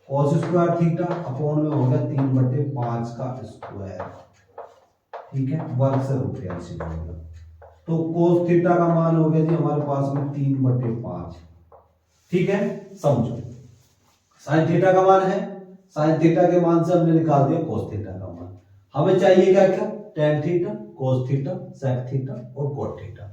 कॉस स्क्वायर थीटा अपॉन में हो गया 3/5 का स्क्वायर। ठीक है, वर्ग से रूट कैंसिल होगा। तो कोस थीटा का मान हो गया जी हमारे पास में 3/5। ठीक है, समझो। साइन थीटा का मान है, साइन थीटा के मान से हमने निकाल दिया कोस थीटा का मान। हमें चाहिए क्या क्या? Tan theta, cos theta, sec theta और कोट थीटा।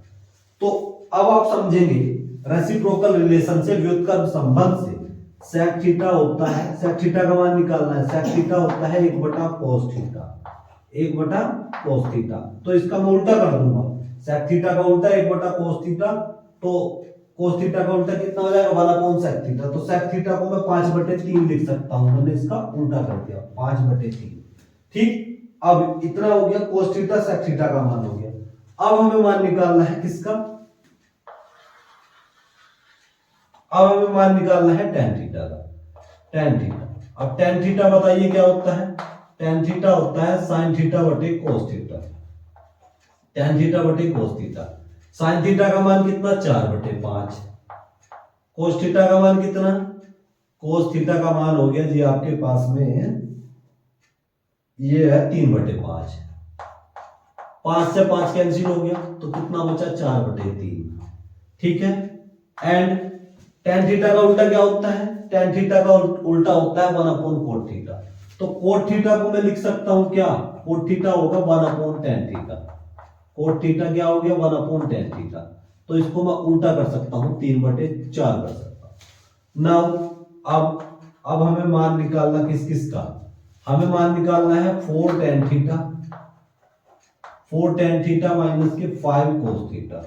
तो अब आप समझेंगे रेसिप्रोकल रिलेशन से, व्युत्क्रम संबंध से सेक थीटा होता है, सेक थीटा का मान निकालना है। सेक थीटा होता है 1/cos थीटा, 1/cos थीटा। तो इसका मैं उल्टा कर दूंगा, सेक थीटा का उल्टा 1/cos थीटा। तो कोस थीटा का उल्टा कितना हो जाएगा 1/sec थीटा। तो sec थीटा को मैं 5/3 लिख सकता हूं, मैंने इसका उल्टा कर दिया 5/3। ठीक, अब इतना हो गया कोस थीटा sec थीटा का मान हो गया। अब हमें मान निकालना है किसका, अब हमें मान निकालना है tan थीटा का। tan थीटा, अब tan थीटा बताइए क्या होता है, tan थीटा होता है sin थीटा बटे cos थीटा। tan थीटा बटे cos थीटा, sin थीटा का मान कितना 4/5, cos थीटा का मान कितना, cos थीटा का मान हो गया जी आपके पास में ये है 3/5, 5 से 5 कैंसिल हो गया तो कितना बचा 4/3। ठीक है, एंड tan थीटा का उल्टा क्या होता है, tan थीटा का उल्टा होता है 1/cot थीटा। तो cot थीटा को मैं लिख सकता हूं क्या, cot थीटा होगा 1/tan थीटा, cot थीटा क्या हो गया 1/tan थीटा। तो इसको मैं उल्टा कर सकता हूं 3/4 कर सकता हूं। नाउ अब हमें मान निकालना किस किस का, हमें मान निकालना है 4tan theta, 4tan theta minus के 5 cos थीटा,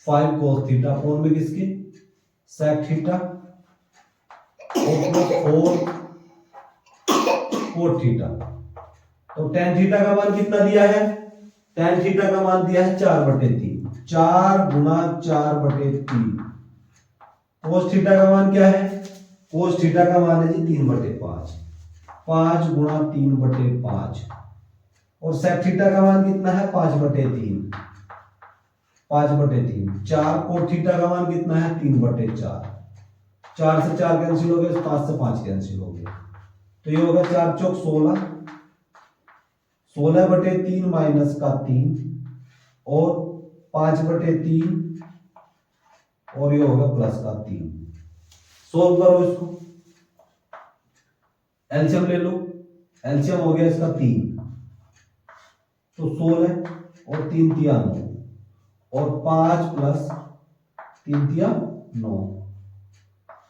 5 cos थीटा कौन में किसके sec थीटा और 4 cot थीटा। तो tan थीटा का मान कितना दिया है, tan थीटा का मान दिया है 4/3, 4 गुना 4/3। cos थीटा का मान क्या है, cos थीटा का मान है जी 3/5, 5 गुना 3/5। और sec थीटा का मान कितना है 5/3, 5/3। 4 cot थीटा का मान कितना है 3/4, 4 से 4 कैंसिल हो गए, 5 से 5 कैंसिल हो गए, तो ये होगा 4 चौक 16, 16/3 माइनस का 3 और 5/3 और ये होगा प्लस का 3। सोल्व करो इसको, एलसीएम ले लो, एलसीएम हो गया इसका 3, तो 16 और 3 तिया 9 और 5 प्लस 3 तिया 9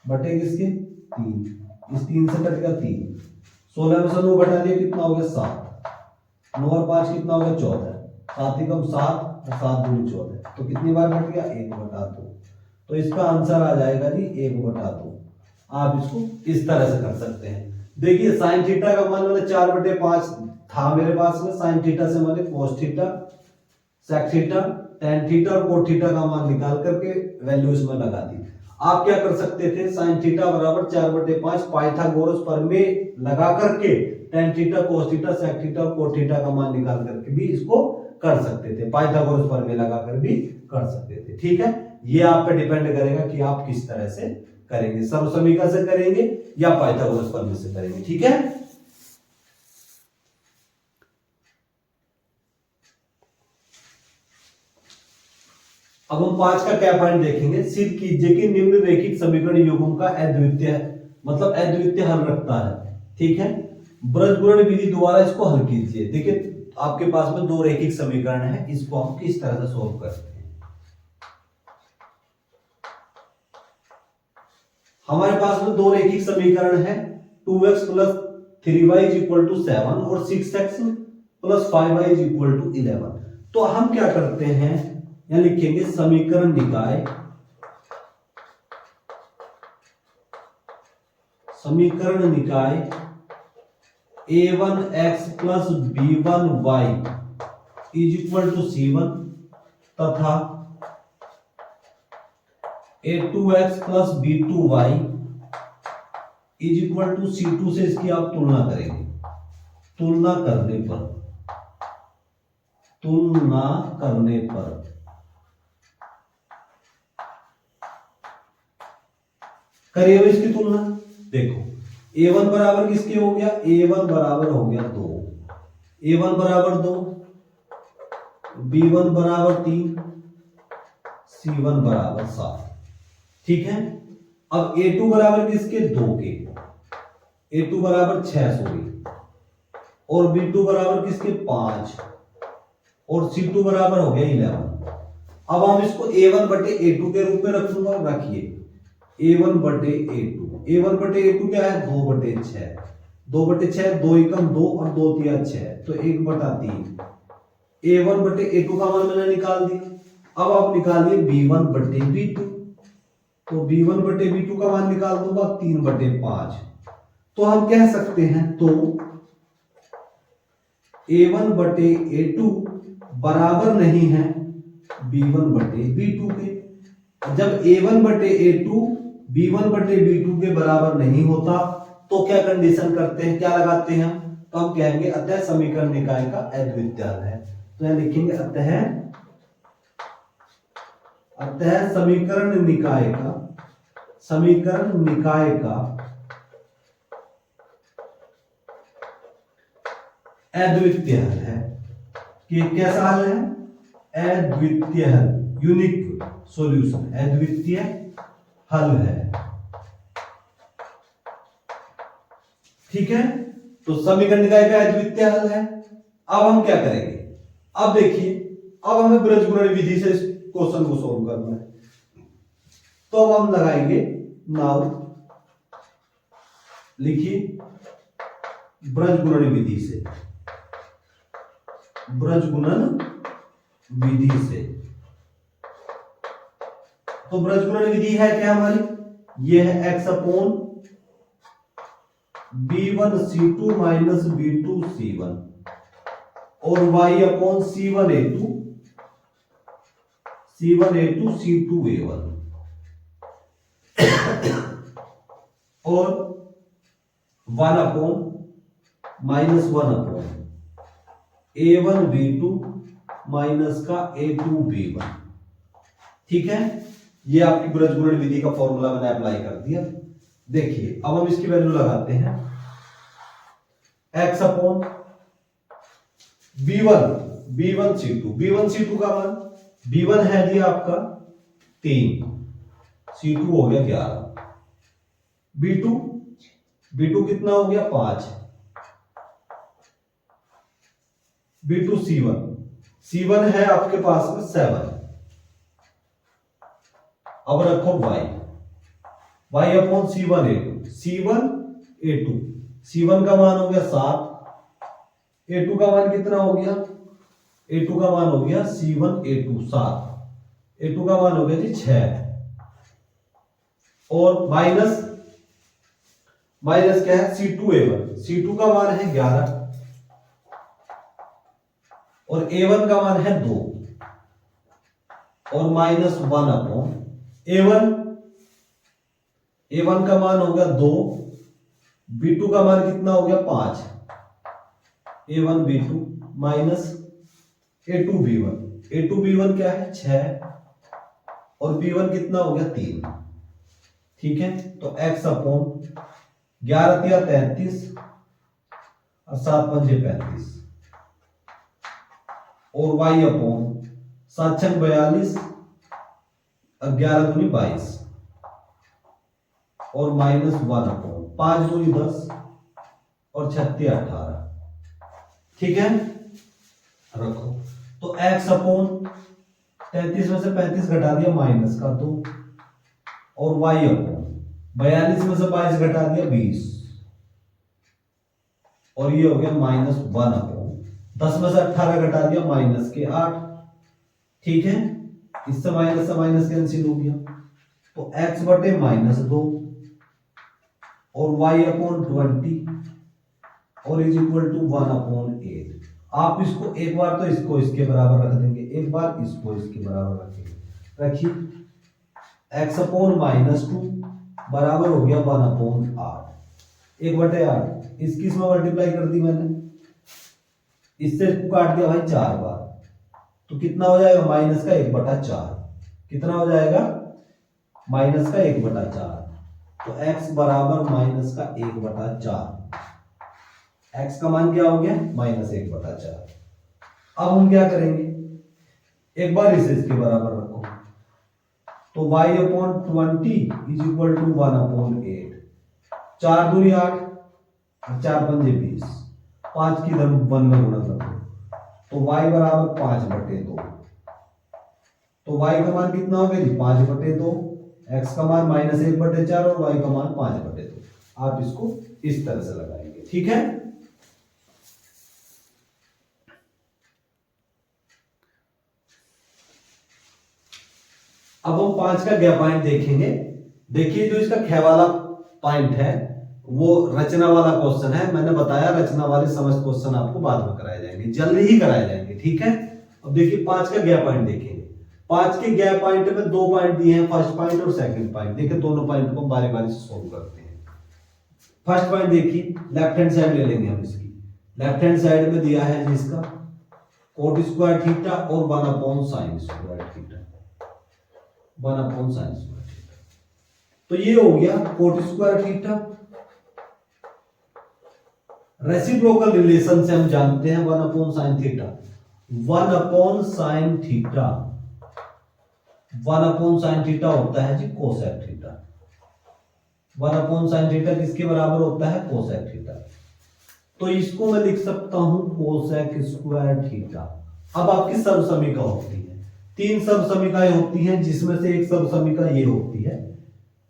बटे किसके 3, इस 3 से कट गया 3, 16 में से 9 घटा दिया कितना हो गया 7, 9 और 5 कितना हो गया 14, 7 ही कम 7 और 7 दूनी 14, तो कितनी बार घट गया 1/2। तो इसका आंसर आ जाएगा जी 1/2। आप इसको इस तरह से कर सकते हैं। देखिए sin थीटा का मान मैंने 4/5 था मेरे पास में, sin थीटा से मैंने cos theta, sec theta, tan theta और cot थीटा का मान निकाल करके वैल्यू इसमें लगा दी। आप क्या कर सकते थे, sin थीटा बराबर 4/5 पाइथागोरस प्रमेय लगा करके tan theta, cos theta, sec theta और cot थीटा का मान निकाल करके भी इसको कर सकते थे, पाइथागोरस प्रमेय लगाकर भी कर सकते थे। ठीक है, ये आप पे डिपेंड करेगा कि आप किस तरह से करेंगे, सर्वसमीकरण से करेंगे या पाइथागोरस प्रमेय से करेंगे। ठीक है, अब हम 5 का क्या पॉइंट देखेंगे। सिद्ध कीजिए कि निम्न रेखिक समीकरण युग्म का अद्वितीय मतलब अद्वितीय हल रखता है। ठीक है, ब्रजगुणन विधि द्वारा इसको हल कीजिए। देखिए आपके पास में 2 रेखिक समीकरण है, इसको हम किस तरह से सोल्व करते हैं। हमारे पास में 2 रेखिक समीकरण है, 2x + 3y = 7 और 6x + 5y = 11। तो हम क्या करते हैं, यहां लिखेंगे समीकरण निकाय, समीकरण निकाय a1x + b1y = c1 तथा a2x + b2y = c2 से इसकी आप तुलना करेंगे। तुलना करने पर करिए इसकी तुलना। देखो a1 बराबर किसके हो गया, a1 बराबर हो गया 2, a1 बराबर 2, b1 बराबर 3, c1 बराबर 7। ठीक है, अब a2 बराबर किसके 2 के, a2 बराबर 6 सॉरी, और b2 बराबर किसके 5 और c2 बराबर हो गया 11। अब हम इसको a1 बटे a2 के रूप में रखूंगा। रखिए a1 बटे a2, a1 बटे a2 क्या है 2/6, 2/6 2 एकम 2 और 2 तिया 6, तो 1/3। a1 बटे a2 का मान मैंने निकाल दिया। अब आप निकालिए b1 बटे b2, तो b1/b2 का मान निकाल दूंगा 3/5। तो हम कह सकते हैं तो a1/a2 बराबर नहीं है b1/b2 के। जब a1/a2 b1/b2 के बराबर नहीं होता तो क्या कंडीशन करते हैं, क्या लगाते हैं हम? तो हम कहेंगे अतः समीकरण निकाय का अद्वितीय हल है। तो यहां लिखेंगे अतः समीकरण निकाय का अद्वितीय हल है। कि कैसा हल है? अद्वितीय हल, यूनिक सॉल्यूशन, अद्वितीय हल है। ठीक है, तो समीकरण निकाय का अद्वितीय हल है। अब हम क्या करेंगे? अब देखिए, अब हमें बीजगणित विधि से इस क्वेश्चन को सोल्व करना है। तो अब हम लगाएंगे, नाउ लिखिए बीजगणित विधि से, बीजगणित विधि से। तो बीजगणित विधि है क्या हमारी? ये है x/b1c2 माइनस b2c1 और y/c1a2 c2a1 और 1/-1 a1b2 माइनस का a2b1। ठीक है, ये आपकी बीजगणित विधि का फॉर्मूला मैंने अप्लाई कर दिया। देखिए, अब हम इसकी वैल्यू लगाते हैं। b1c2 का मान, b1 है जी आपका 3, c2 हो गया 11, b2 कितना हो गया 5, c1 है आपके पास में 7। अब रखो y/c1a2 c1 का मान हो गया 7, a2 का मान कितना हो गया? a2 का मान हो गया c1a2 7, a2 का मान हो गया जी 6 और माइनस क्या है? c2 का मान है 11 और a1 का मान है 2 और माइनस 1/a1 का मान हो गया 2, b2 का मान कितना हो गया 5, a1b2 माइनस a2b1 क्या है 6 और b1 कितना हो गया 3। ठीक है, तो x/11 33 और 7×5 35 और y/7×6 42 और 11×22 और माइनस 1/5×10 और 36 18। ठीक है, रखो। तो x/33 में से 35 घटा दिया माइनस का 2 और y/42 में से 22 घटा दिया 20 और ये हो गया माइनस 1/10 में से 18 घटा दिया माइनस के 8। ठीक है, इससे माइनस कैंसिल हो गया। तो x/-2 और y/20 और इज इक्वल टू 1/8। आप इसको एक बार तो इसको इसके बराबर रख देंगे, एक बार इसको इसके बराबर रखेंगे। रखिए, x/-2 बराबर हो गया 1/8, 1/8 इसकी इसमें मल्टीप्लाई कर दी मैंने, इससे इसको काट दिया भाई 4 बार, तो कितना हो जाएगा? माइनस का 1/4। कितना हो जाएगा? माइनस का 1/4। तो x बराबर माइनस का 1/4। x का मान क्या हो गया? माइनस 1/4। अब हम क्या करेंगे? एक बार इसे इसके बराबर रखो, तो y/20 इज इक्वल टू 1/8। 4 दूनी 8, 4 पंजे 20, 5 की इधर 1 में गुणा कर दो, तो y बराबर 5/2। तो y का मान कितना हो गया जी? 5/2। x का मान माइनस 1/4 और y का मान 5/2। आप इसको इस तरह से लगाएंगे। ठीक है, अब हम 5 का गैप पॉइंट देखेंगे। देखिए जो इसका ख वाला पॉइंट है वो रचना वाला क्वेश्चन है। मैंने बताया रचना वाले समझ क्वेश्चन आपको बाद में कराए जाएंगे, जल्दी ही कराए जाएंगे, ठीक है। अब देखिए 5 का गैप पॉइंट देखेंगे। 5 के गैप पॉइंट में 2 पॉइंट दिए हैं, फर्स्ट पॉइंट और सेकंड पॉइंट। देखिए दोनों पॉइंट को बारी बारी से सोल्व करते हैं। फर्स्ट पॉइंट देखिए, लेफ्ट हैंड साइड ले लेंगे हम इसकी। लेफ्ट हैंड साइड में दिया है जिसका कोट स्क्वायर थीटा और 1 upon sine square theta, 1 upon sine square theta. तो ये हो गया cot square theta. Reciprocal relation से हम जानते हैं 1 upon sine theta, 1 upon sine theta, 1 upon sine theta होता है जी cosec theta. 1 upon sine theta किसके बराबर होता है? Cosec theta. तो इसको मैं लिख सकता हूं कोसेक स्क्वायर थीटा। अब आपकी सर्वसमीका होती है, 3 सर्वसमीकाएं होती हैं, जिसमें से एक सर्वसमीका ये होती है,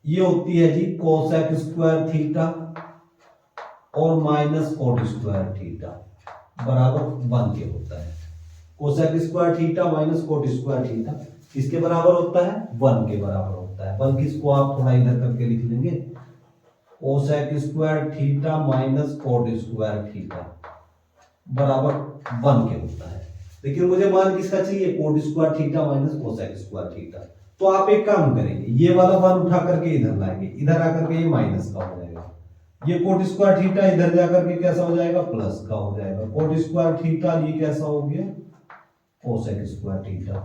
ये होती है जी कोसेक स्क्वायर थीटा और माइनस कोट स्क्वायर थीटा बराबर 1 के होता है। Cosec square theta minus cot square theta किसके बराबर होता है? 1 के बराबर होता है। बल्कि इसको आप थोड़ा इधर करके लिख लेंगे, cosec square theta minus cot square theta बराबर 1 के होता है। लेकिन मुझे मान किसका चाहिए? Coat square theta minus cosec square theta. तो आप एक काम करेंगे, ये वाला 1 उठा करके इधर लाएंगे, इधर आकर के ये माइनस का हो जाएगा। ये कोट स्क्वायर थीटा इधर जाकर के कैसा हो जाएगा? प्लस का हो जाएगा। कोट स्क्वायर थीटा ये कैसा हो गया? Cosec square theta.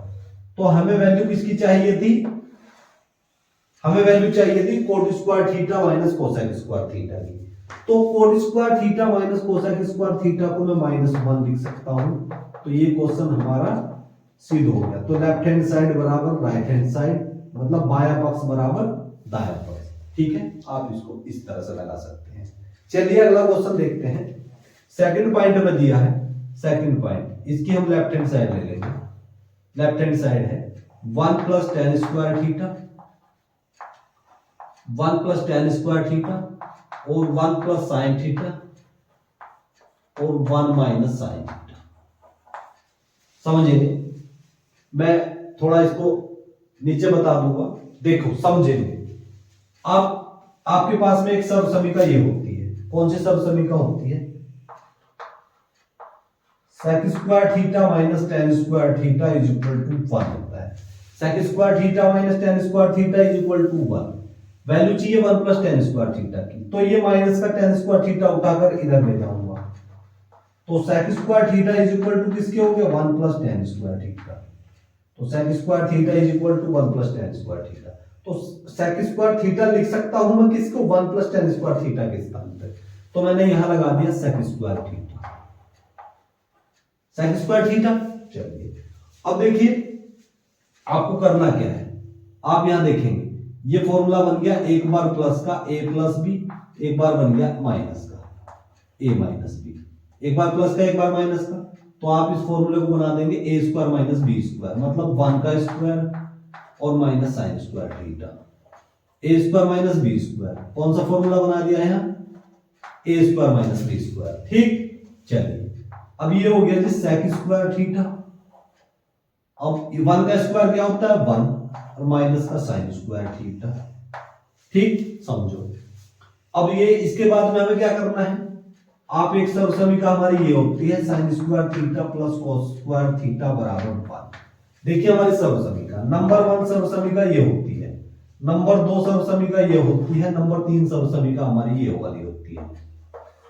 तो हमें वैल्यू किसकी चाहिए थी? हमें वैल्यू चाहिए थी coat square theta minus cosec square theta की। तो coat square theta minus cosec square theta को मैं -1 लिख सकता हूं। तो ये क्वेश्चन हमारा सिद्ध हो गया। तो लेफ्ट हैंड साइड बराबर राइट हैंड साइड, मतलब बायां पक्ष बराबर दायां पक्ष, ठीक है। आप इसको इस तरह से लगा सकते हैं। चलिए अगला क्वेश्चन देखते हैं। सेकंड पॉइंट में दिया है, सेकंड पॉइंट, इसकी हम लेफ्ट हैंड साइड ले लेंगे। लेफ्ट हैंड साइड है 1 plus tan square theta, 1 plus tan square theta और 1 प्लस साइन थीटा और 1 माइनस साइन थीटा। समझेंगे? मैं थोड़ा इसको नीचे बता दूंगा, देखो समझेंगे। आप आपके पास में एक सर्वसमीका ये होती है, कौन सी सर्वसमीका होती है? Sec square theta minus tan square theta is equal to 1 होता है। Sec square theta minus tan square theta is equal to 1। Value चाहिए 1 प्लस टेन स्क्वायर थीटा की, तो ये माइनस का टेन स्क्वायर थीटा उठाकर इधर ले जाऊंगा। तो sec square theta is equal to किसके हो गया? 1 प्लस टेन स्क्वायर थीटा। तो sec square theta is equal to 1 plus tan square theta. तो सेक स्क्वायर थीटा लिख सकता हूं मैं किसको? 1 प्लस टेन स्क्वायर थीटा के स्थान पे। तो मैंने यहां लगा दिया sec square theta, sec square theta. चलिए अब देखिए आपको करना क्या है। आप यहां देखेंगे ये फॉर्मूला बन गया, एक बार प्लस का a प्लस बी, एक बार बन गया माइनस का a माइनस बी, एक बार प्लस का एक बार माइनस का। तो आप इस फॉर्मूले को बना देंगे a square minus B square, मतलब 1 का स्क्वायर और minus sine square theta, a square minus B square. कौन सा फॉर्मूला बना दिया है? a square minus B square, ठीक। चलिए अब ये हो गया जी सेक स्क्वायर थीटा। अब 1 का स्क्वायर क्या होता है? 1 और माइनस का साइन स्क्वायर थीटा, ठीक। समझो अब ये इसके बाद में हमें क्या करना है? आप एक सर्वसमीका हमारी ये होती है sign square theta plus cos square theta बराबर 1। देखिए हमारी सर्वसमीका नंबर 1 सर्वसमीका ये होती है, नंबर 2 सर्वसमीका ये होती है, नंबर 3 सर्वसमीका हमारी ये वाली होती है।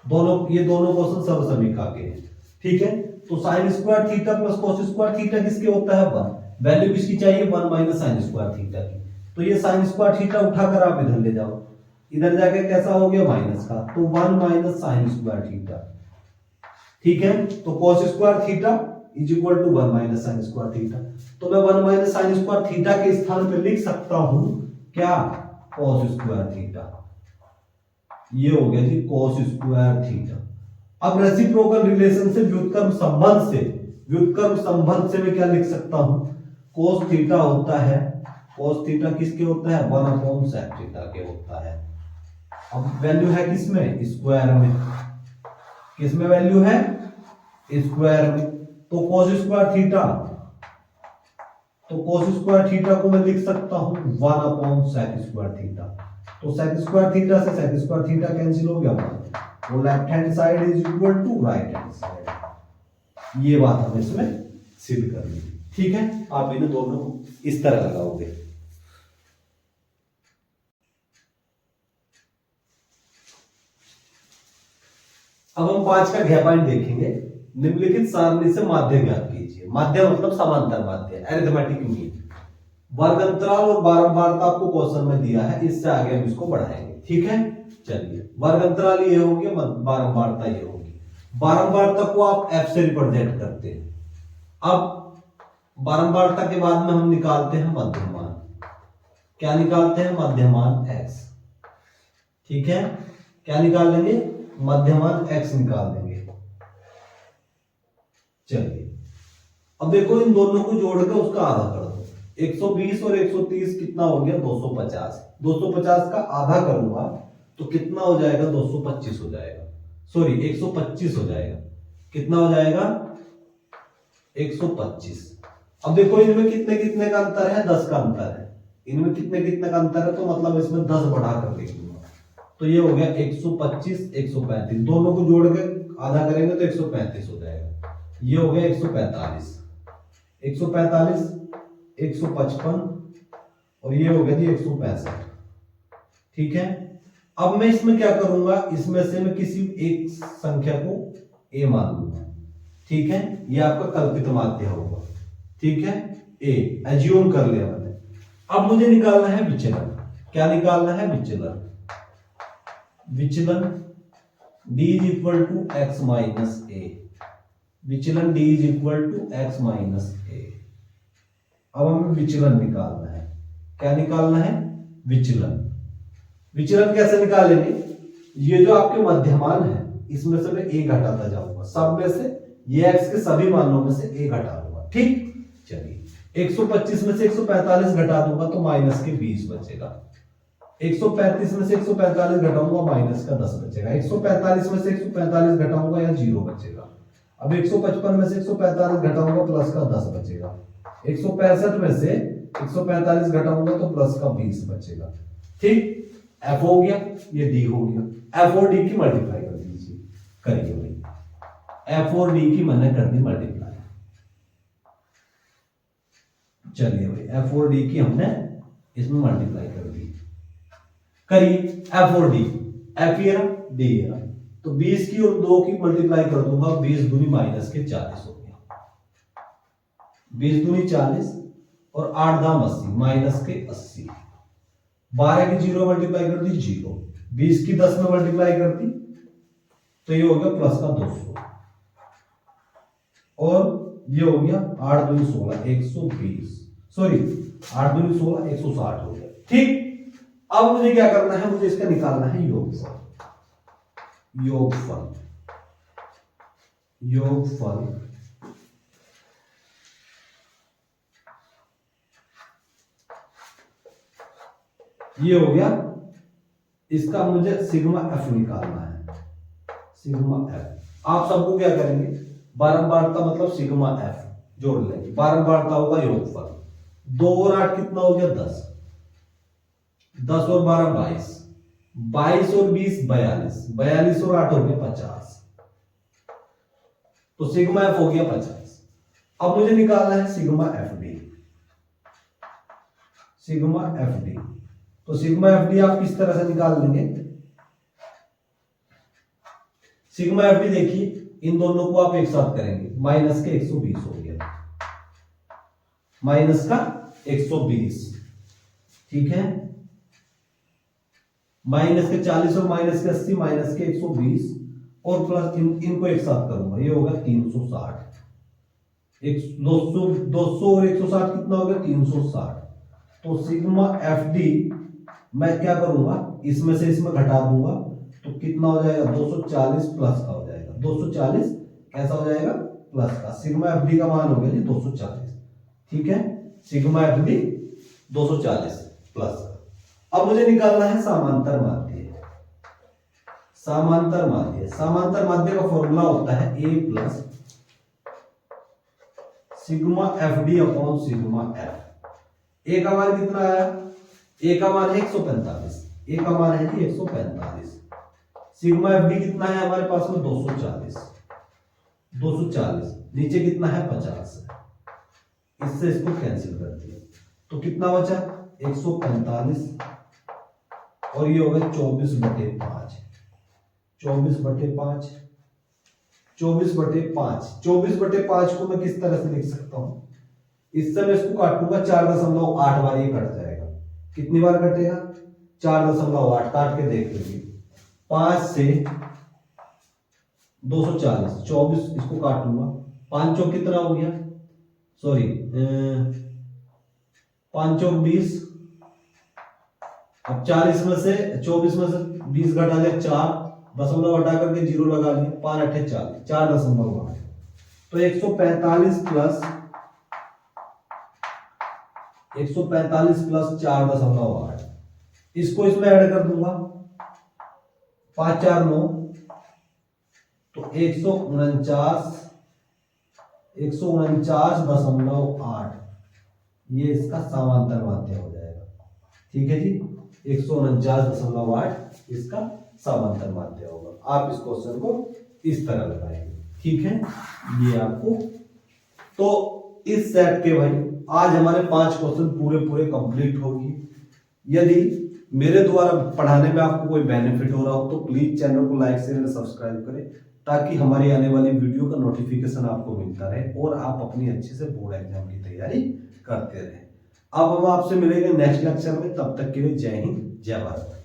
दोनों ये दोनों क्वेश्चन सर्वसमीका के हैं, ठीक है। तो sign square theta plus cos square theta किसके होता है? 1। वैल्यू किसकी चाहिए? 1 माइनस साइन स्क्वायर थीटा की। तो ये साइन स्क्वायर थीटा उठाकर आप इधर ले जाओ, इधर जाके कैसा हो गया? माइनस का। तो 1 माइनस साइन स्क्वायर थीटा, ठीक है। तो cos square theta is equal to 1 minus sine square theta. तो मैं 1 माइनस साइन स्क्वायर थीटा के स्थान पे लिख सकता हूं क्या? कोस स्क्वायर थीटा। ये हो गया जी कोस स्क्वायर थीटा। अब रेसिप्रोकल रिलेशन से, व्युत्क्रम संबंध से, व्युत्क्रम संबंध से मैं क्या लिख सकता हूं? कोस थीटा होता है, कोस थीटा किसके होता है? 1 अपॉन सेक थीटा के होता है। अब वैल्यू है किसमें? स्क्वायर में। किसमें वैल्यू है? स्क्वायर में। तो कोस स्क्वायर थीटा तो कोस स्क्वायर थीटा को मैं लिख सकता हूं 1/sec²θ। तो sec² थीटा से sec² थीटा कैंसिल हो गया, वो left hand side is equal to right hand side. ये बात हमें इसमें सिद्ध करनी है, ठीक है। आप इन्हें दोनों को इस तरह लगाओगे। अब हम 5 का घ पॉइंट देखेंगे। निम्नलिखित सारणी से माध्य ज्ञात कीजिए। माध्य मतलब समांतर माध्य, अरिथमेटिक मीन। वर्ग अंतराल और बारंबारता आपको क्वेश्चन में दिया है, इससे आगे हम इसको बढ़ाएंगे, ठीक है। चलिए, वर्ग अंतराल ये होगी, बारंबारता ये होगी। बारंबारता को आप f से रिप्रेजेंट करते हैं। अब बारंबारता के बाद में हम निकालते हैं मध्यमान। क्या निकालते हैं? मध्यमान x, ठीक है। क्या निकाल लेंगे? मध्यमान x निकाल देंगे। चलिए, अब देखो इन दोनों को जोड़ के उसका आधा कर दो। 120 और 130 कितना हो गया? 250। 250 का आधा करूंगा तो कितना हो जाएगा? 225 हो जाएगा, सॉरी 125 हो जाएगा। कितना हो जाएगा? 125। अब देखो इनमें कितने कितने का अंतर है? 10 का अंतर है। इनमें कितने कितने का अंतर है, तो मतलब इसमें 10 बढ़ा कर लिख दूंगा। तो ये हो गया 125, 135, दोनों को जोड़ के आधा करेंगे तो 135 हो जाएगा। ये हो गया 145, 145, 155 और ये हो गया जी 165, ठीक है। अब मैं इसमें क्या करूंगा? इसमें से मैं किसी एक संख्या को a मान लूंगा, ठीक है। ये आपका कल्पित माध्य होगा, ठीक है। a एज्यूम कर लिया मैंने। अब मुझे निकालना है विचलन। क्या निकालना है? विचलन। विचलन d is equal to x minus a। विचलन d is equal to x minus a। अब हमें विचलन निकालना है। क्या निकालना है? विचलन। विचलन कैसे निकालेंगे? ये जो आपके मध्यमान है, इसमें से मैं a घटाता जाऊंगा। सब में से ये x के सभी मानों में से a घटा दूंगा, ठीक। चलिए, 125 में से 145 घटा दूंगा तो माइनस के 20 बचेगा। 135 में से 145 घटाऊंगा, माइनस का 10 बचेगा। 145 में से 145 घटाऊंगा, या 0 बचेगा। अब 155 में से 145 घटाऊंगा, प्लस का 10 बचेगा। 165 में से 145 घटाऊंगा तो प्लस का 20 बचेगा, ठीक। f हो गया, ये d हो गया। f और d की मल्टीप्लाई कर दीजिए, करिए भाई। f और d की मैंने कर दी मल्टीप्लाई। चलिए भाई, f और d की हमने इसमें मल्टीप्लाई कर दी। करिए f और d। f ये रहा, d ये रहा। तो 20 की और 2 की मल्टीप्लाई कर दूंगा। 20 दूनी माइनस के 40 हो गया। 20 दूनी 40 और 8 दाम 80, माइनस के 80। 12 की 0 मल्टीप्लाई कर दी, 0। 20 की 10 में मल्टीप्लाई कर दी तो ये हो गया प्लस का 200। और ये हो गया 8 दूनी 16, 120, सॉरी 8 दूनी 16, 160 हो गया, ठीक। अब मुझे क्या करना है? मुझे इसका निकालना है योगफल। योगफल, योगफल ये हो गया। इसका मुझे सिग्मा एफ निकालना है। सिग्मा एफ आप सबको क्या करेंगे? बारंबारता मतलब सिग्मा एफ जोड़ लेंगे। बारंबारता होगा योगफल। 2 और 8 कितना हो गया? 10। 10 और 12 22। 22 और 20 42। 42 और 8 हो गया 50। तो सिग्मा एफ हो गया 50। अब मुझे निकालना है sigma F D. Sigma F D, तो सिग्मा एफ डी आप किस तरह से निकाल लेंगे? सिग्मा एफ डी देखिए, इन दोनों को आप एक साथ करेंगे। माइनस के 120 हो गया, माइनस का 120, ठीक है। माइनस के 40 और माइनस के 80, माइनस के 120 और प्लस इनको एक साथ करूंगा, ये होगा 360। 200 और 160 कितना हो गया? 360। तो सिग्मा एफ डी मैं क्या करूंगा? इसमें से इसमें घटा दूंगा तो कितना हो जाएगा? 240 प्लस का हो जाएगा। 240 कैसा हो जाएगा? प्लस का। सिग्मा एफ डी का मान हो गया जी 240, ठीक है। Sigma F D 240 plus. अब मुझे निकालना है समांतर माध्य। समांतर माध्य, समांतर माध्य का फॉर्मूला होता है a plus sigma F D upon sigma F. A का मान कितना आया, ए का मान है 145, ए का मान है जी 145। सिग्मा एफ डी कितना है हमारे पास में 240, 240 नीचे कितना है 50 है, इससे इसको कैंसिल कर दिया तो कितना बचा 145 और ये हो गया 24/5, 24/5, 24/5। 24/5 को मैं किस तरह से लिख सकता हूं, इससे मैं इसको काटूंगा 4.8 बार, ये कट जाएगा। कितनी बार कटेगा 4.8, काट के देख लीजिए 5 से 240, 24 इसको काटूंगा, 5 चौक कितना हो गया, सॉरी 5 चौक 20, अब 40 में से 24 में से 20 घटा ले 4, दशमलव हटा करके 0 लगा लिए, 5 8 40, 4.8 तो 145 प्लस 4.8, इसको इसमें ऐड कर दूंगा 5 4 9 तो 149.8, ये इसका समांतर माध्य हो जाएगा। ठीक है जी, 149.8 इसका समांतर माध्य होगा। आप इस क्वेश्चन को इस तरह लगाएंगे। ठीक है, ये आपको तो इस सेट के भाई आज हमारे 5 क्वेश्चन पूरे कंप्लीट होगी। यदि मेरे द्वारा पढ़ाने में आपको कोई बेनिफिट हो रहा हो तो प्लीज चैनल को लाइक शेयर और सब्सक्राइब करें, ताकि हमारी आने वाली वीडियो का नोटिफिकेशन आपको मिलता रहे और आप अपनी अच्छे से बोर्ड एग्जाम की तैयारी करते रहें। अब हम आपसे मिलेंगे नेक्स्ट लेक्चर में, तब तक के लिए जय हिंद जय भारत।